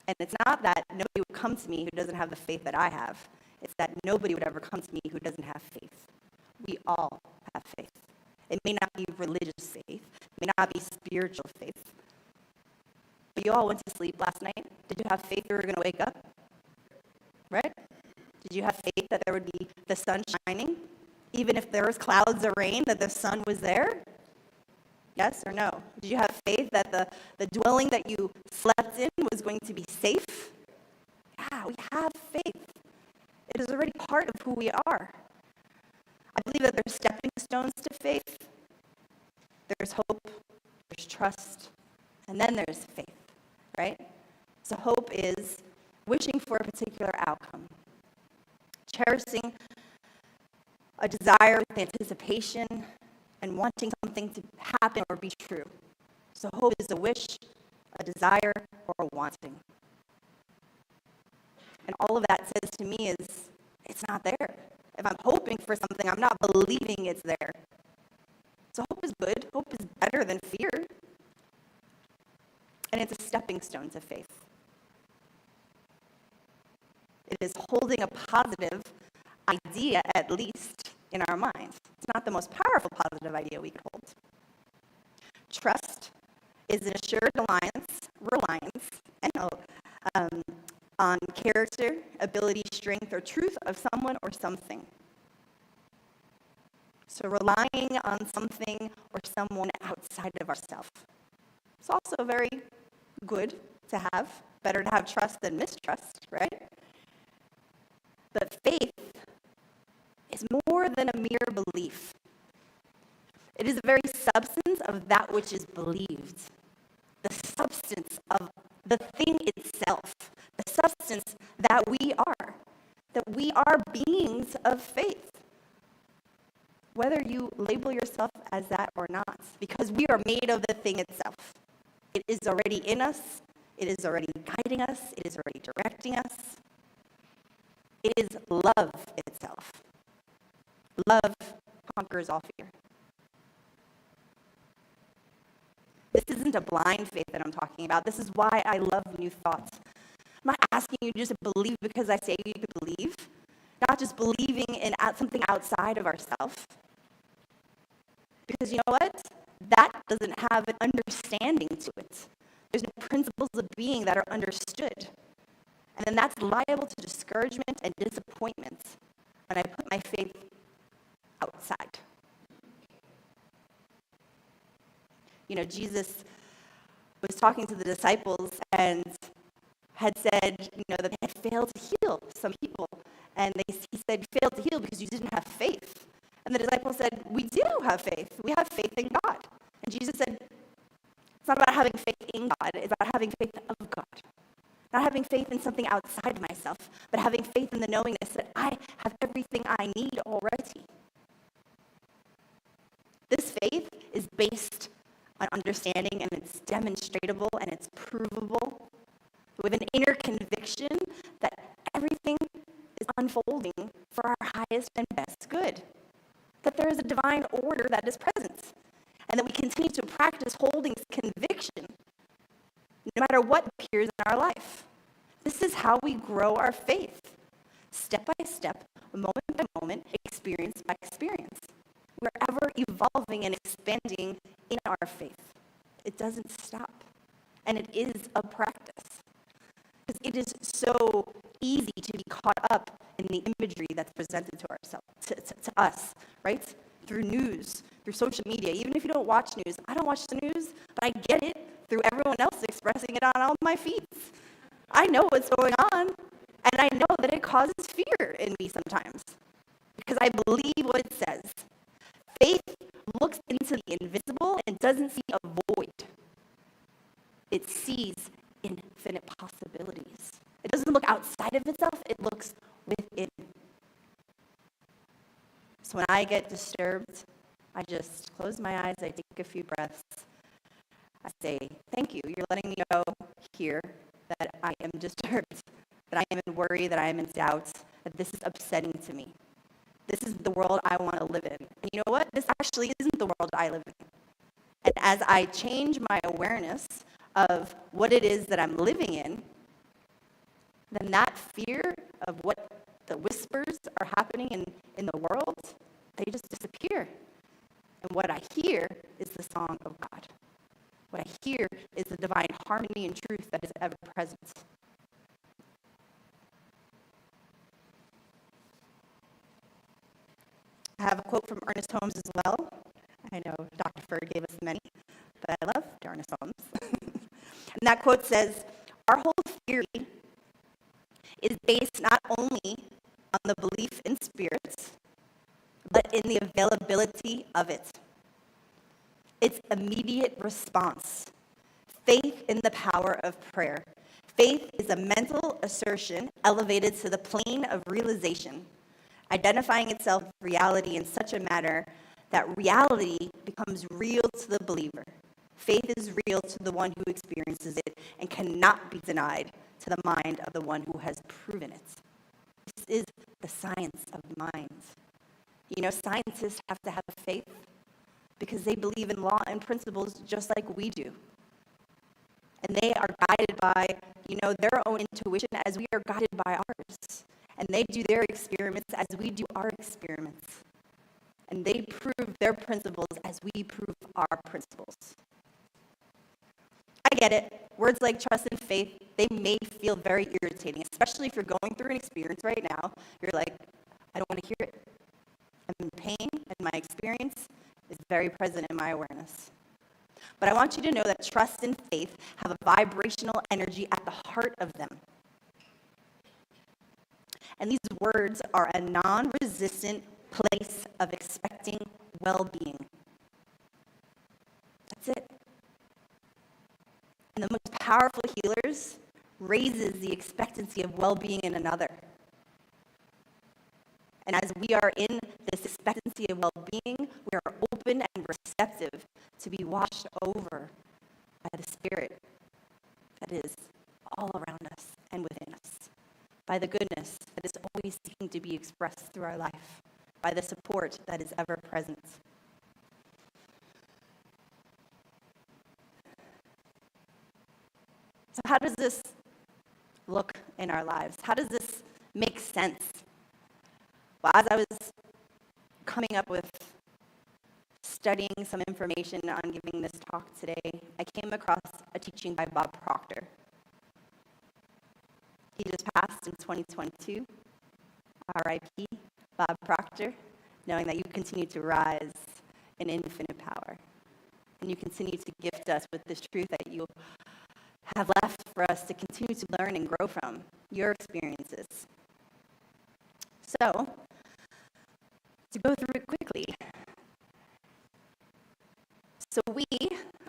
And it's not that nobody would come to me who doesn't have the faith that I have. It's that nobody would ever come to me who doesn't have faith. We all have faith. It may not be religious faith. It may not be spiritual faith. But you all went to sleep last night. Did you have faith you were going to wake up? Right? Did you have faith that there would be the sun shining? Even if there was clouds or rain, that the sun was there? Yes or no? Did you have faith that the dwelling that you slept in was going to be safe? Yeah, we have faith. It is already part of who we are. I believe that there's stepping stones to faith. There's hope, there's trust, and then there's faith, right? So hope is wishing for a particular outcome, cherishing a desire with anticipation and wanting something to happen or be true. So hope is a wish, a desire, or a wanting. And all of that says to me is, it's not there. If I'm hoping for something, I'm not believing it's there. So hope is good. Hope is better than fear. And it's a stepping stone to faith. It is holding a positive idea, at least, in our minds. It's not the most powerful positive idea we could hold. Trust is an assured reliance, on character, ability, strength, or truth of someone or something. So relying on something or someone outside of ourselves. It's also very good to have. Better to have trust than mistrust, right? But faith is more than a mere belief. It is the very substance of that which is believed. The substance of the thing itself. The substance that we are. That we are beings of faith. Whether you label yourself as that or not, because we are made of the thing itself. It is already in us. It is already guiding us. It is already directing us. It is love itself. Love conquers all fear. This isn't a blind faith that I'm talking about. This is why I love new thoughts. I'm not asking you just to believe because I say you could believe. Not just believing in something outside of ourselves. Because you know what? That doesn't have an understanding to it. There's no principles of being that are understood. And then that's liable to discouragement and disappointment when I put my faith outside. You know, Jesus was talking to the disciples and had said, that they had failed to heal some people. And he said, you failed to heal because you didn't have faith. And the disciples said, we do have faith. We have faith in God. And Jesus said, it's not about having faith in God. It's about having faith of God. Not having faith in something outside myself, but having faith in the knowingness that I have everything I need already. This faith is based on understanding, and it's demonstratable, and it's provable, with an inner conviction that everything is unfolding for our highest and best good. That there is a divine order that is present, and that we continue to practice holding conviction no matter what appears in our life. This is how we grow our faith, step by step, moment by moment, experience by experience. We're ever evolving and expanding in our faith. It doesn't stop, and it is a practice. Because it is so easy to be caught up in the imagery that's presented to ourselves, to us, right? Through news, through social media. Even if you don't watch news, I don't watch the news, but I get it through everyone else expressing it on all my feeds. I know what's going on, and I know that it causes fear in me sometimes, because I believe what it says. Faith looks into the invisible and doesn't see a void. It sees infinite possibilities. It doesn't look outside of itself, it looks within. So when I get disturbed, I just close my eyes, I take a few breaths. I say, thank you, you're letting me know here that I am disturbed, that I am in worry, that I am in doubt, that this is upsetting to me. This is the world I want to live in. And you know what? This actually isn't the world I live in. And as I change my awareness of what it is that I'm living in, then that fear of what the whispers are happening in the world, they just disappear. And what I hear is the song of God. What I hear is the divine harmony and truth that is ever present. I have a quote from Ernest Holmes as well. I know Dr. Ferd gave us many, but I love Ernest Holmes. And that quote says, our whole theory is based not only on the belief in spirits, but in the availability of it. Its immediate response. Faith in the power of prayer. Faith is a mental assertion elevated to the plane of realization. identifying itself with reality in such a manner that reality becomes real to the believer. Faith is real to the one who experiences it and cannot be denied to the mind of the one who has proven it. This is the science of mind. You know, scientists have to have faith because they believe in law and principles just like we do. And they are guided by, you know, their own intuition as we are guided by ours. And they do their experiments as we do our experiments. And they prove their principles as we prove our principles. I get it. Words like trust and faith, they may feel very irritating, especially if you're going through an experience right now. You're like, I don't want to hear it. I'm in pain, and my experience is very present in my awareness. But I want you to know that trust and faith have a vibrational energy at the heart of them. And these words are a non-resistant place of expecting well-being. That's it. And the most powerful healers raises the expectancy of well-being in another. And as we are in this expectancy of well-being, we are open and receptive to be washed over by the Spirit that is all around us and within us, by the goodness that is always seeking to be expressed through our life, by the support that is ever present. So how does this look in our lives? How does this make sense? Well, as I was coming up with studying some information on giving this talk today, I came across a teaching by Bob Proctor. He just passed in 2022. R.I.P. Bob Proctor, knowing that you continue to rise in infinite power. And you continue to gift us with this truth that you have left for us to continue to learn and grow from, your experiences. So, to go through it quickly. So we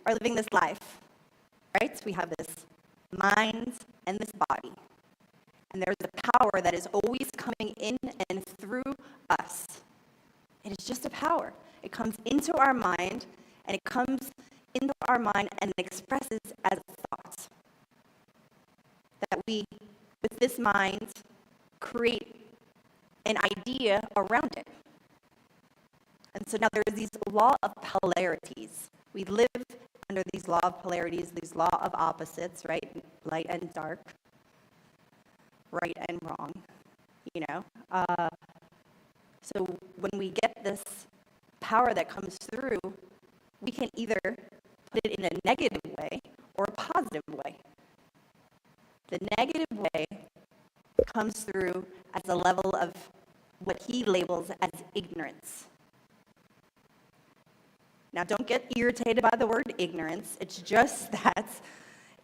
are living this life, right? We have this mind and this body. And there's a power that is always coming in and through us. It is just a power. It comes into our mind, and it comes into our mind and expresses as a thought. That we, with this mind, create an idea around it. And so now there's these law of polarities. We live under these law of polarities, these law of opposites, right? Light and dark, right and wrong, you know? So when we get this power that comes through, we can either put it in a negative way or a positive way. The negative way comes through as a level of what he labels as ignorance. Now, don't get irritated by the word ignorance. It's just that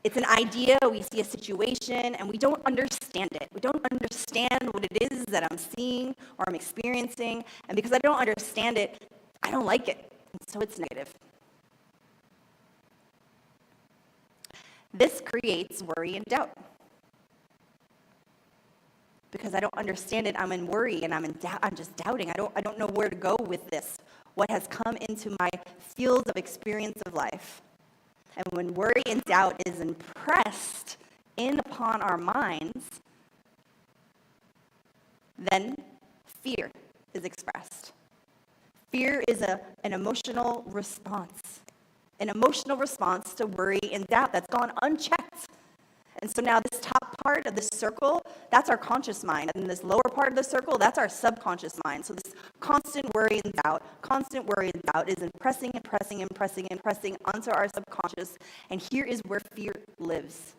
it's an idea, we see a situation, and we don't understand it. We don't understand what it is that I'm seeing or I'm experiencing, and because I don't understand it, I don't like it, and so it's negative. This creates worry and doubt. Because I don't understand it, I'm in worry and I'm in doubt. I'm just doubting. I don't know where to go with this. What has come into my fields of experience of life. And when worry and doubt is impressed in upon our minds, then fear is expressed. Fear is an emotional response. An emotional response to worry and doubt that's gone unchecked. And so now this top part of the circle, that's our conscious mind. And this lower part of the circle, that's our subconscious mind. So this constant worry and doubt is impressing onto our subconscious. And here is where fear lives,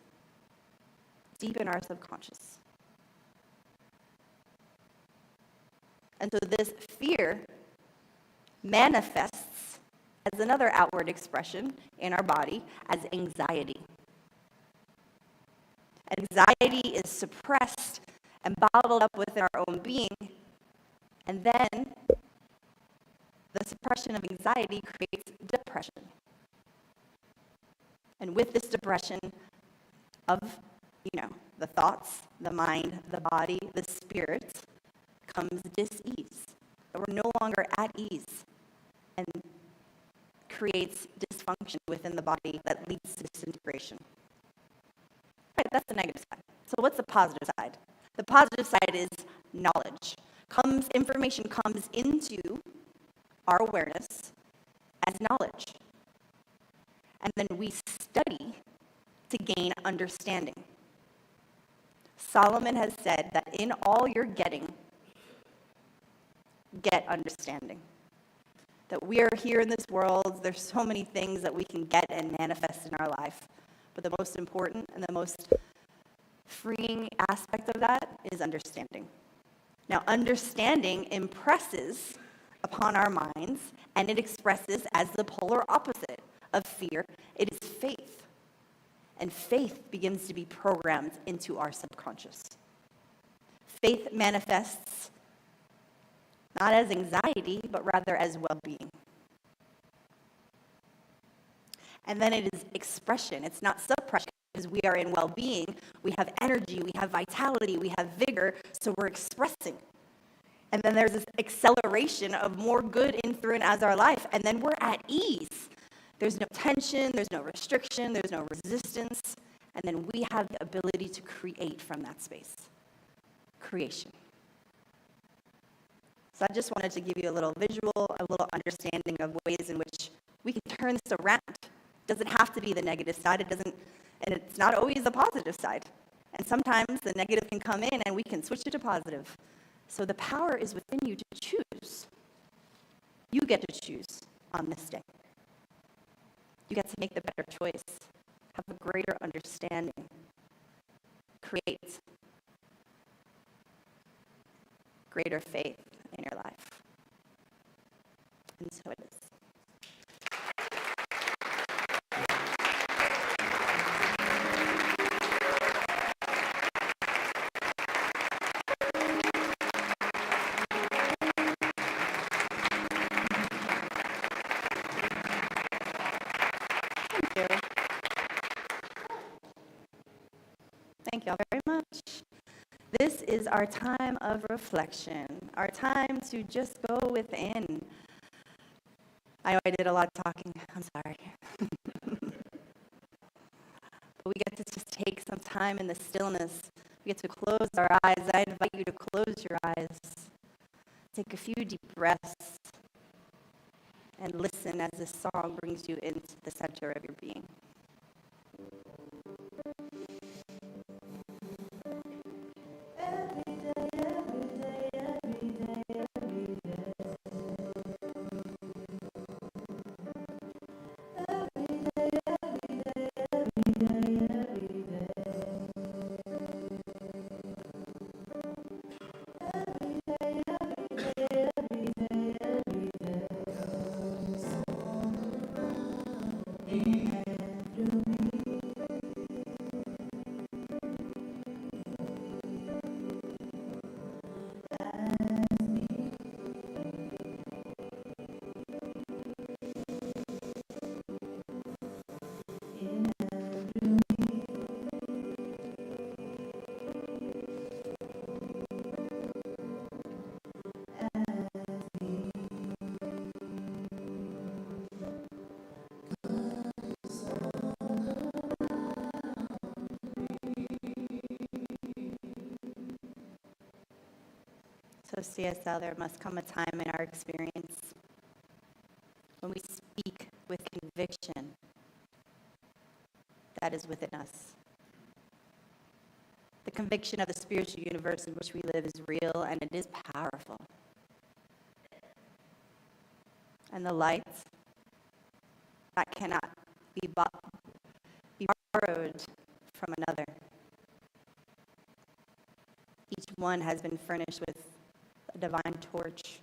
deep in our subconscious. And so this fear manifests as another outward expression in our body as anxiety. Anxiety is suppressed and bottled up within our own being, and then the suppression of anxiety creates depression. And with this depression of, the thoughts, the mind, the body, the spirit, comes dis-ease, that we're no longer at ease, and creates dysfunction within the body that leads to disintegration. Right, that's the negative side. So what's the positive side? The positive side is knowledge. Information comes into our awareness as knowledge. And then we study to gain understanding. Solomon has said that in all you're getting, get understanding. That we are here in this world, there's so many things that we can get and manifest in our life. But the most important and the most freeing aspect of that is understanding. Now, understanding impresses upon our minds, and it expresses as the polar opposite of fear. It is faith. And faith begins to be programmed into our subconscious. Faith manifests not as anxiety, but rather as well-being. And then it is expression. It's not suppression, because we are in well-being. We have energy, we have vitality, we have vigor, so we're expressing. And then there's this acceleration of more good in, through, and as our life, and then we're at ease. There's no tension, there's no restriction, there's no resistance, and then we have the ability to create from that space. Creation. So I just wanted to give you a little visual, a little understanding of ways in which we can turn this around. It doesn't have to be the negative side, and it's not always the positive side. And sometimes the negative can come in and we can switch it to positive. So the power is within you to choose. You get to choose on this day. You get to make the better choice, have a greater understanding, create greater faith in your life. And so it is. Thank you all very much. This is our time of reflection, our time to just go within. I know I did a lot of talking. I'm sorry. But we get to just take some time in the stillness. We get to close our eyes. I invite you to close your eyes. Take a few deep breaths and listen as this song brings you into the center of your being. So CSL, there must come a time in our experience when we speak with conviction that is within us. The conviction of the spiritual universe in which we live is real and it is powerful. And the light that cannot be borrowed from another. Each one has been furnished with a divine torch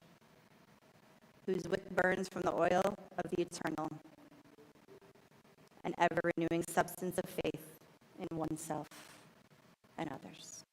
whose wick burns from the oil of the eternal, an ever-renewing substance of faith in oneself and others.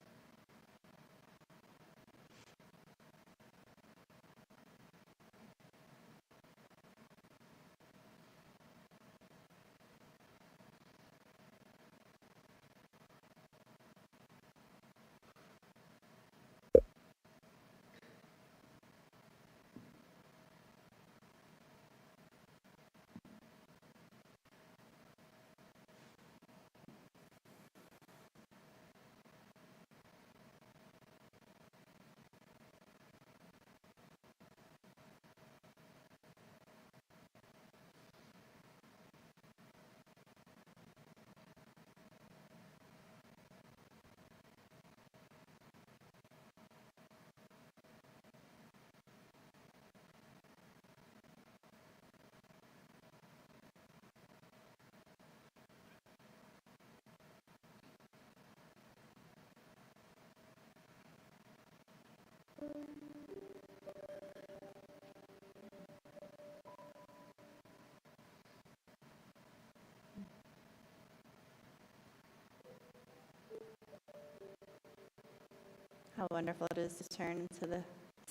How wonderful it is to turn into the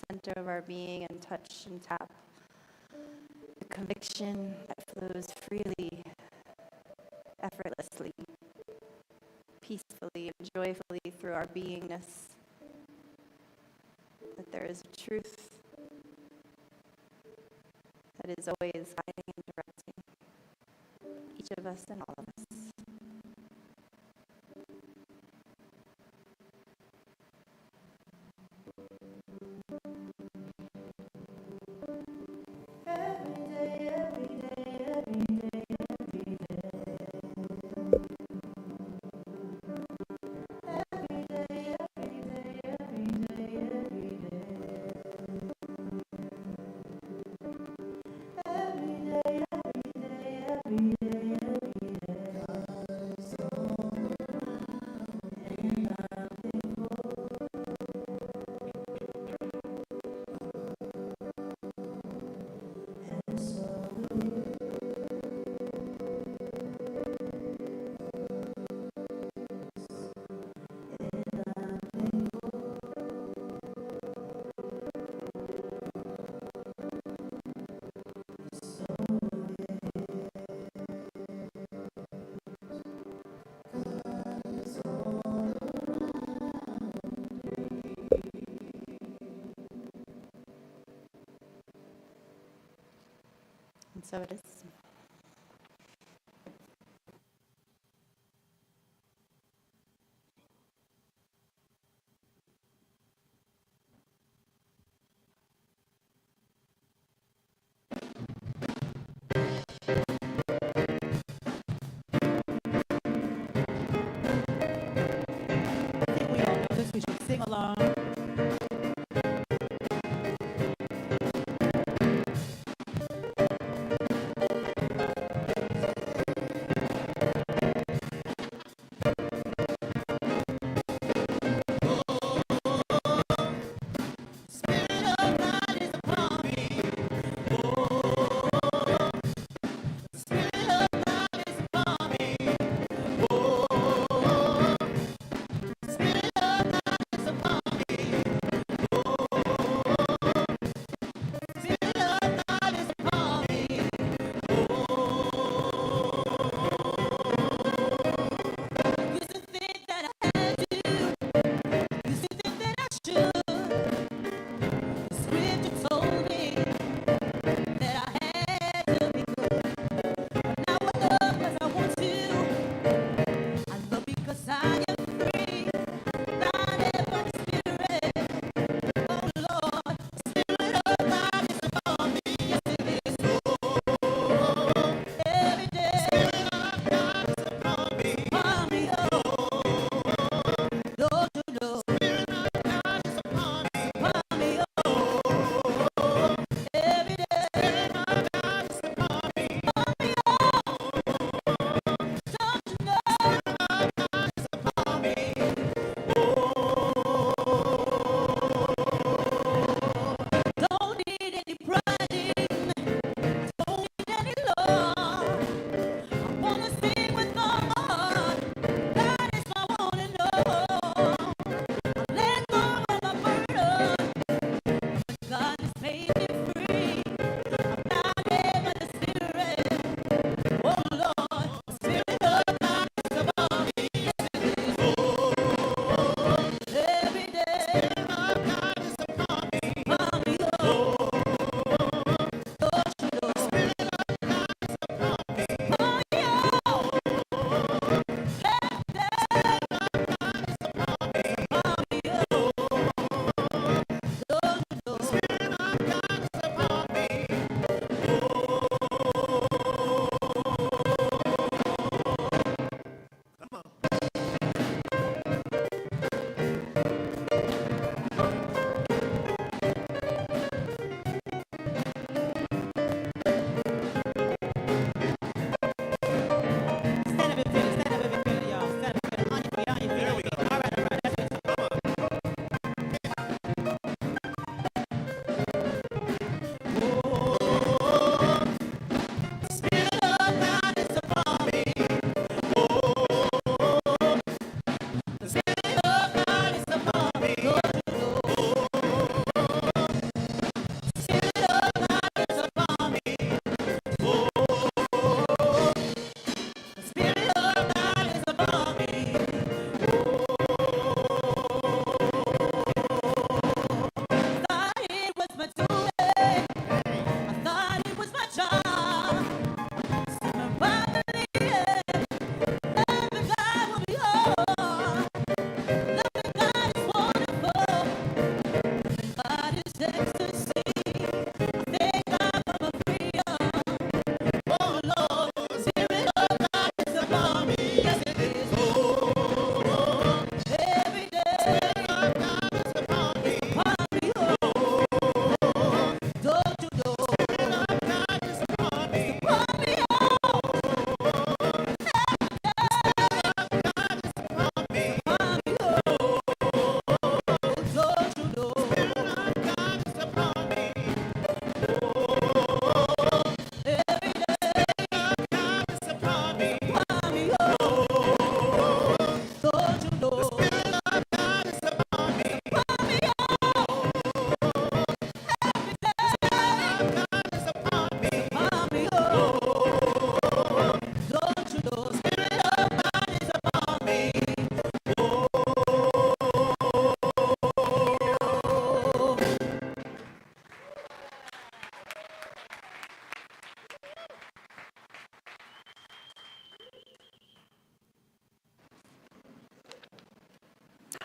center of our being and touch and tap the conviction that flows freely, effortlessly, peacefully, and joyfully through our beingness. That there is a truth that is always guiding and directing each of us and all of us. And so it is. I think we all know this. We should sing along. Spirit of God is upon me. Spirit of God is upon me. Spirit of God is upon me. Spirit of God is upon me. Used to think that I had to. Used to think that I should. The scripture told me that I had to be good. Now I love 'cause I want to. I love because I am free. Guided by the Spirit. Oh Lord, Spirit of God is upon me. Yes, it is. Every day. Spirit of God is upon me. Upon me, oh Lord, you know. Spirit of God is upon me. Upon me, oh every day. Spirit of God is upon me. Upon me, oh don't you know? Spirit of God is upon me. Don't need any prying, don't need any law. I wanna sing with all my heart. That is what I wanna know. I let go of my burden. God has made me free. I'm not by the Spirit. Oh Lord, Spirit of God is upon me. Yes, it is. Every day. Spirit of God is upon me. Upon me, oh Lord, you know. Spirit of God is upon me. Upon me, oh every day. Spirit of God is upon me. Upon me, oh Lord, you know. Spirit of God is upon me. Come on. Stand up and finish.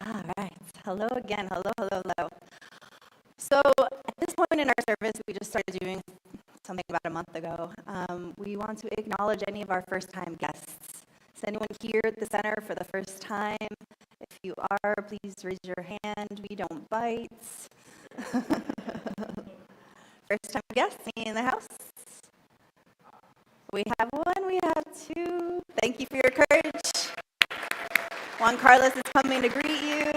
All right. Hello again. Hello, hello, hello. So at this point in our service, we just started doing something about a month ago. We want to acknowledge any of our first-time guests. Is anyone here at the center for the first time? If you are, please raise your hand. We don't bite. First-time guests in the house? We have one, we have two. Thank you for your courage. Juan Carlos is coming to greet you.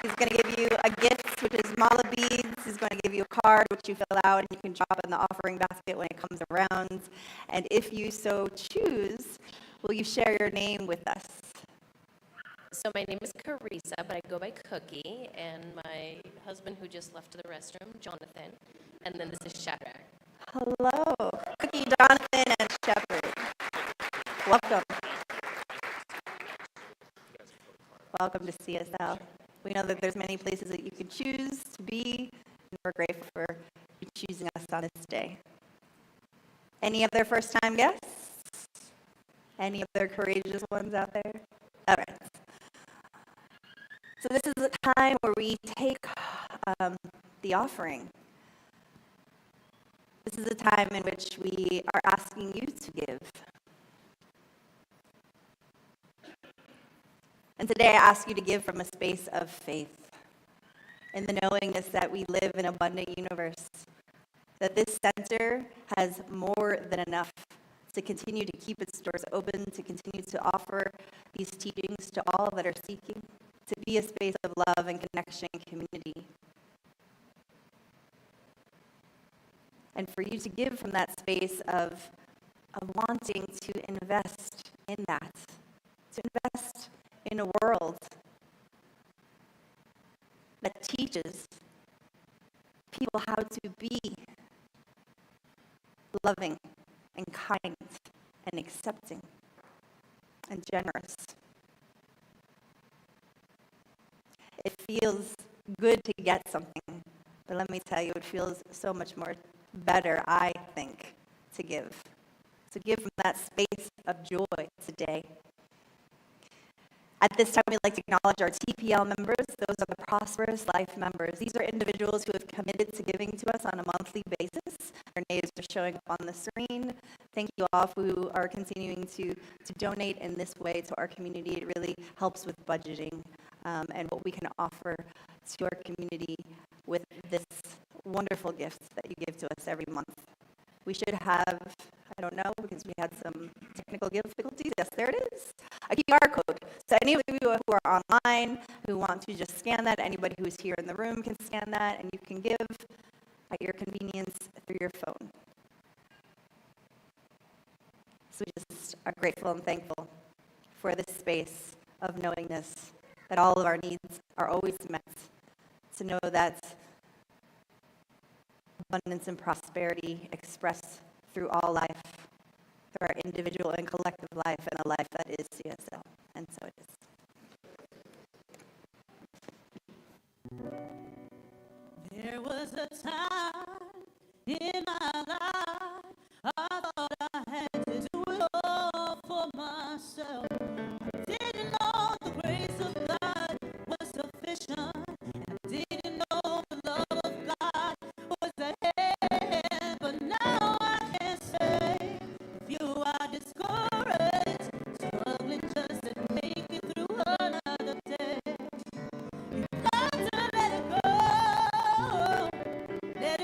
He's going to give you a gift, which is mala beads. He's going to give you a card, which you fill out, and you can drop in the offering basket when it comes around. And if you so choose, will you share your name with us? So my name is Carissa, but I go by Cookie, and my husband who just left to the restroom, Jonathan, and then this is Shadrach. Hello, Cookie, Jonathan, and Shepherd. Welcome. Welcome to CSL. We know that there's many places that you can choose to be, and we're grateful for you choosing us on this day. Any other first-time guests? Any other courageous ones out there? All right. So this is a time where we take the offering. This is a time in which we are asking you to give. And today I ask you to give from a space of faith, in the knowingness that we live in an abundant universe, that this center has more than enough to continue to keep its doors open, to continue to offer these teachings to all that are seeking, to be a space of love and connection and community. And for you to give from that space of wanting to invest in that, to invest in a world that teaches people how to be loving and kind and accepting and generous. It feels good to get something, but let me tell you, it feels so much more better, I think, to give from that space of joy today. At this time, we'd like to acknowledge our TPL members. Those are the Prosperous Life members. These are individuals who have committed to giving to us on a monthly basis. Their names are showing up on the screen. Thank you all who are continuing to donate in this way to our community. It really helps with budgeting and what we can offer to our community with this wonderful gift that you give to us every month. We should have, I don't know, because we had some technical difficulties. Yes, there it is. A QR code. So any of you who are online, who want to just scan that, anybody who's here in the room can scan that, and you can give at your convenience through your phone. So we just are grateful and thankful for this space of knowingness that all of our needs are always met, to know that abundance and prosperity expressed through all life, through our individual and collective life, and a life that is CSL. And so it is. There was a time in my life I thought I had to do it all for myself. Didn't know the grace of God was sufficient. I didn't know the love of God was ahead. But now I can say, if you are discouraged, struggling just to make it through another day, got to let it go. Let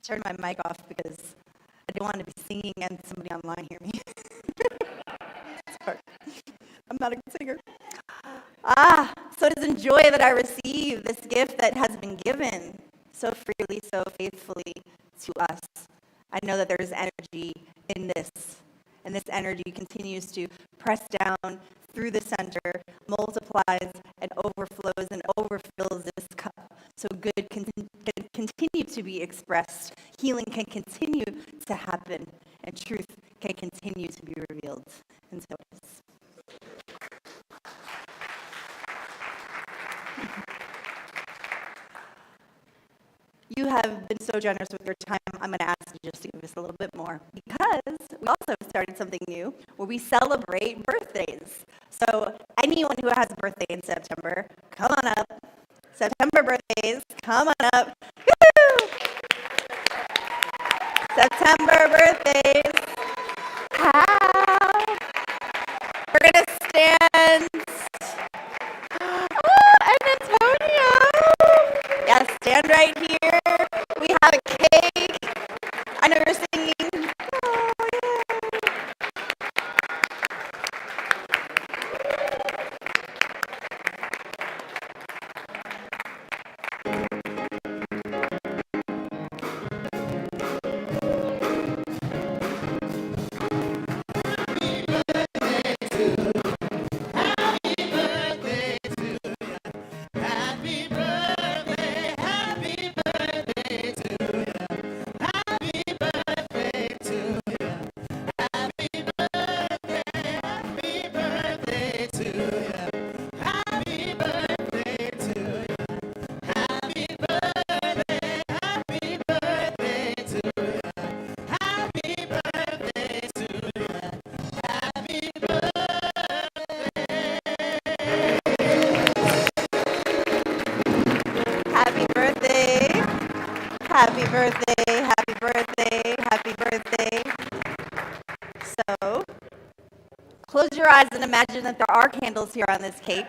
turn my mic off because I don't want to be singing and somebody online hear me. Sorry. I'm not a good singer. So it is in joy that I receive this gift that has been given so freely, so faithfully to us. I know that there is energy in this, and this energy continues to press down through the center, multiplies and overflows and overfills this cup. So good can continue to be expressed, healing can continue to happen, and truth can continue to be revealed. And so it is. You have been so generous with your time. I'm going to ask you just to give us a little bit more because we also started something new where we celebrate birthdays. So anyone who has a birthday in September, come on up. September birthdays, come on up. Woo! September birthdays. How? We're going to stand. Oh, and Antonio. Yeah, stand right here. We have a cake. I know you're singing. Oh, yeah. Happy birthday, happy birthday to you. Happy birthday to you. Happy birthday, happy birthday to you. Happy birthday to you. Happy birthday, happy birthday to you. Happy birthday to you. Happy Happy birthday. Happy birthday. Happy birthday. Happy birthday. So, close your eyes and imagine that there are candles here on this cake.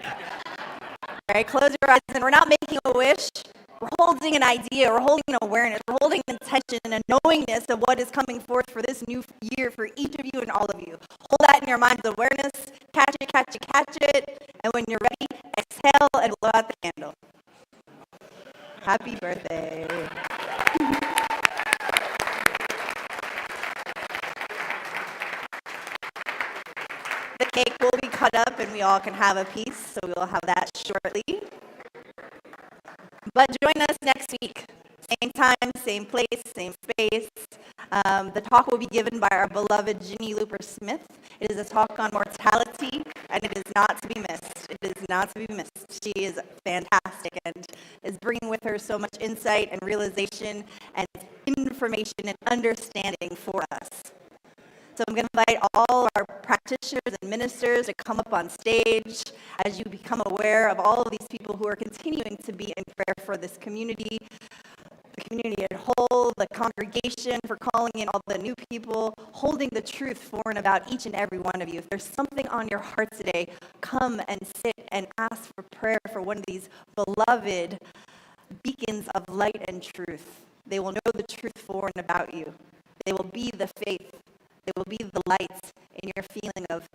All right, close your eyes, and we're not making a wish. We're holding an idea, we're holding an awareness, we're holding an intention and a knowingness of what is coming forth for this new year for each of you and all of you. Hold that in your mind's awareness, catch it, catch it, catch it, and when you're ready, exhale and blow out the candle. Happy birthday. The cake will be cut up and we all can have a piece, so we will have that shortly. But join us next week. Same time, same place, same space. The talk will be given by our beloved Ginny Looper Smith. It is a talk on mortality, and it is not to be missed. It is not to be missed. She is fantastic and is bringing with her so much insight and realization and information and understanding for us. So I'm going to invite all our practitioners and ministers to come up on stage as you become aware of all of these people who are continuing to be in prayer for this community, the community at whole, the congregation, for calling in all the new people, holding the truth for and about each and every one of you. If there's something on your heart today, come and sit and ask for prayer for one of these beloved beacons of light and truth. They will know the truth for and about you. They will be the faith. They will be the light in your feeling of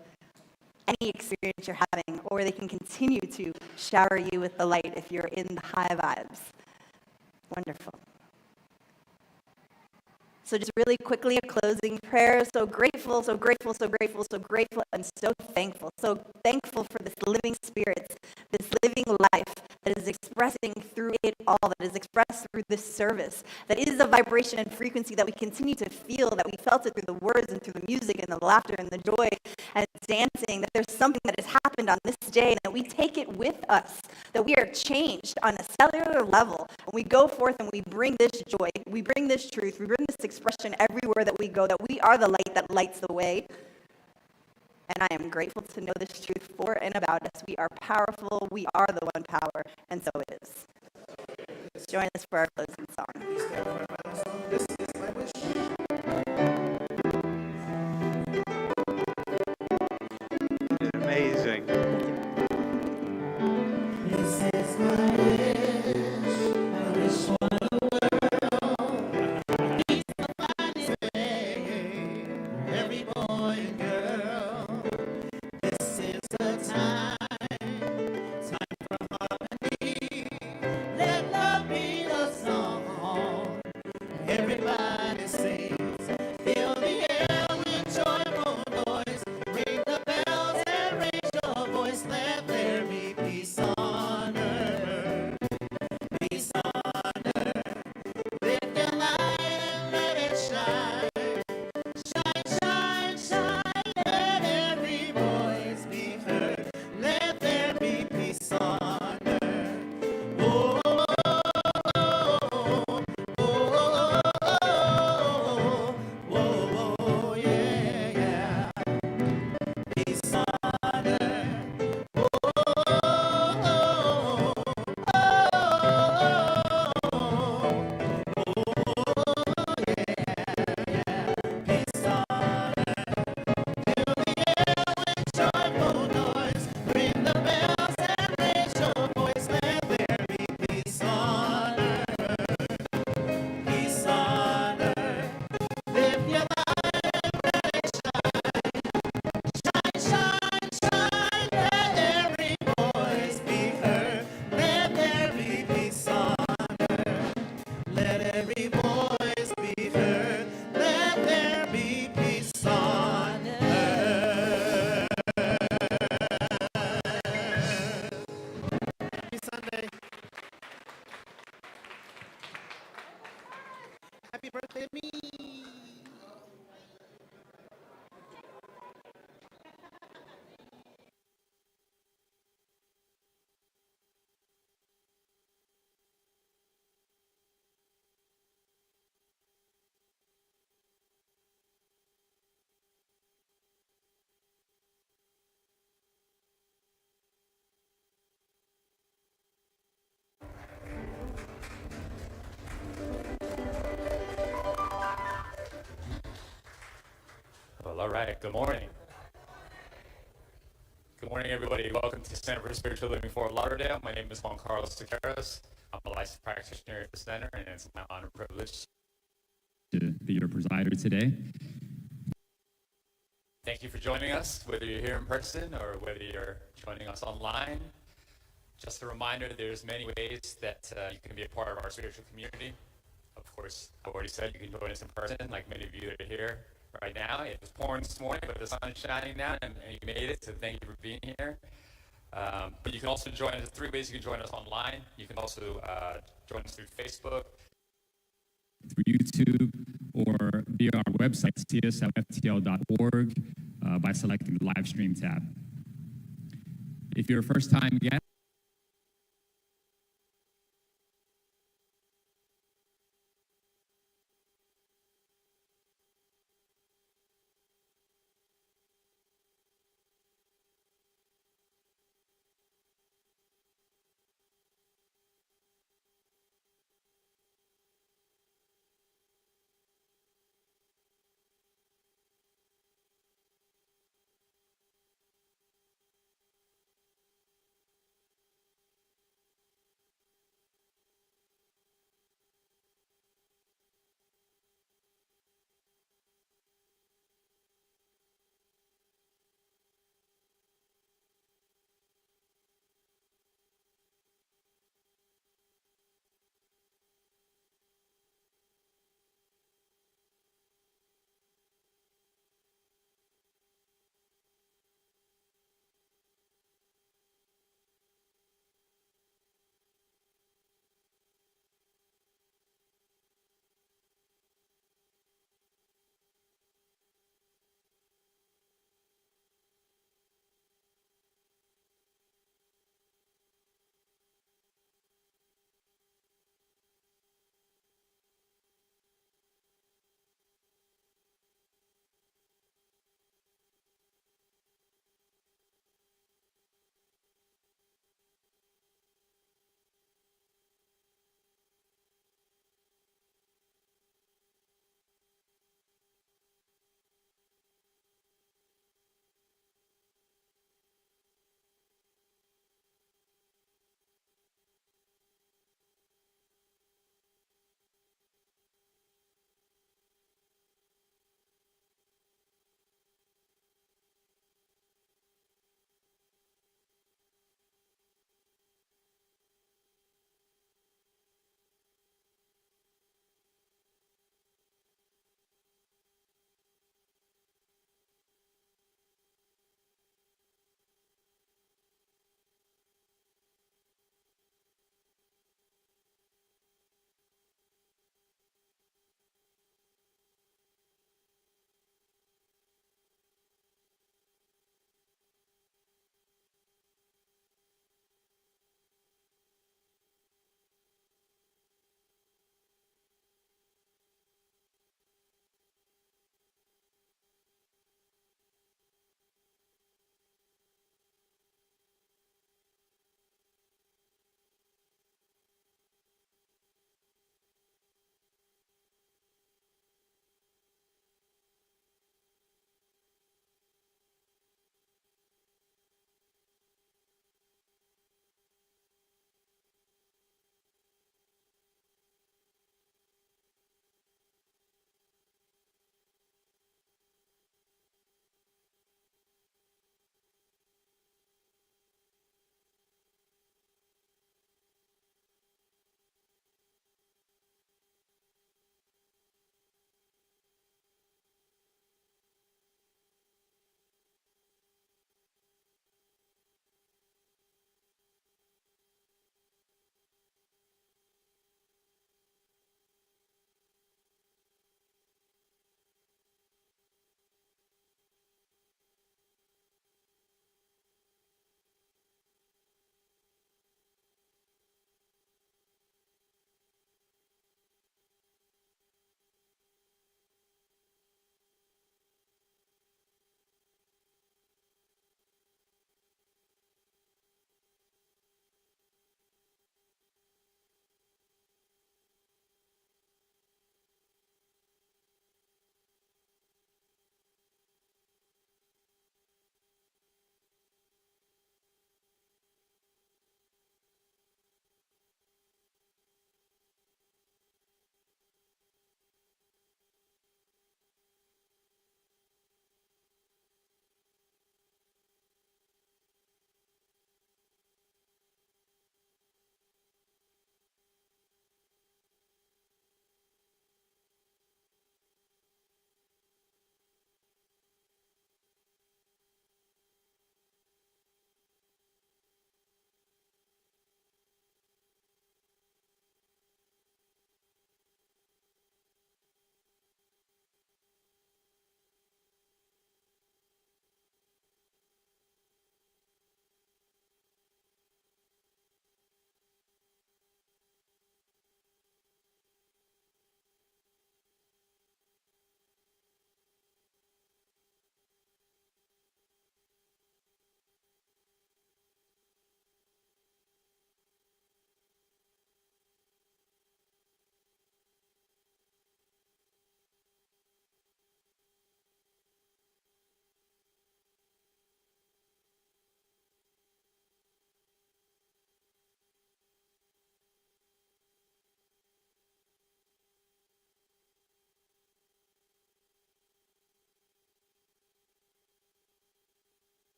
any experience you're having, or they can continue to shower you with the light if you're in the high vibes. Wonderful. So just really quickly, a closing prayer. So grateful, so grateful, so grateful, so grateful, and so thankful. So thankful for this living spirit, this living life that is expressing through it all, that is expressed through this service, that is a vibration and frequency that we continue to feel, that we felt it through the words and through the music and the laughter and the joy and dancing, that there's something that has happened on this day and that we take it with us, that we are changed on a cellular level. When we go forth and we bring this joy, we bring this truth, we bring this expression everywhere that we go, that we are the light that lights the way. And I am grateful to know this truth for and about us. We are powerful, we are the one power, and so it is. Join us for our closing song. This is my wish. Amazing. This is my wish. I wish for the world All right, good morning. Good morning, everybody. Welcome to Center for Spiritual Living Fort Lauderdale. My name is Juan Carlos Sequeras. I'm a licensed practitioner at the center, and it's my honor and privilege to be your presider today. Thank you for joining us, whether you're here in person or whether you're joining us online. Just a reminder, there's many ways that you can be a part of our spiritual community. Of course, I've already said you can join us in person, like many of you that are here right now. It was pouring this morning, but the sun is shining now, and you made it, so thank you for being here. But you can also join us, 3 ways you can join us online. You can also join us through Facebook, through YouTube, or via our website, csfftl.org, by selecting the live stream tab. If you're a first-time guest,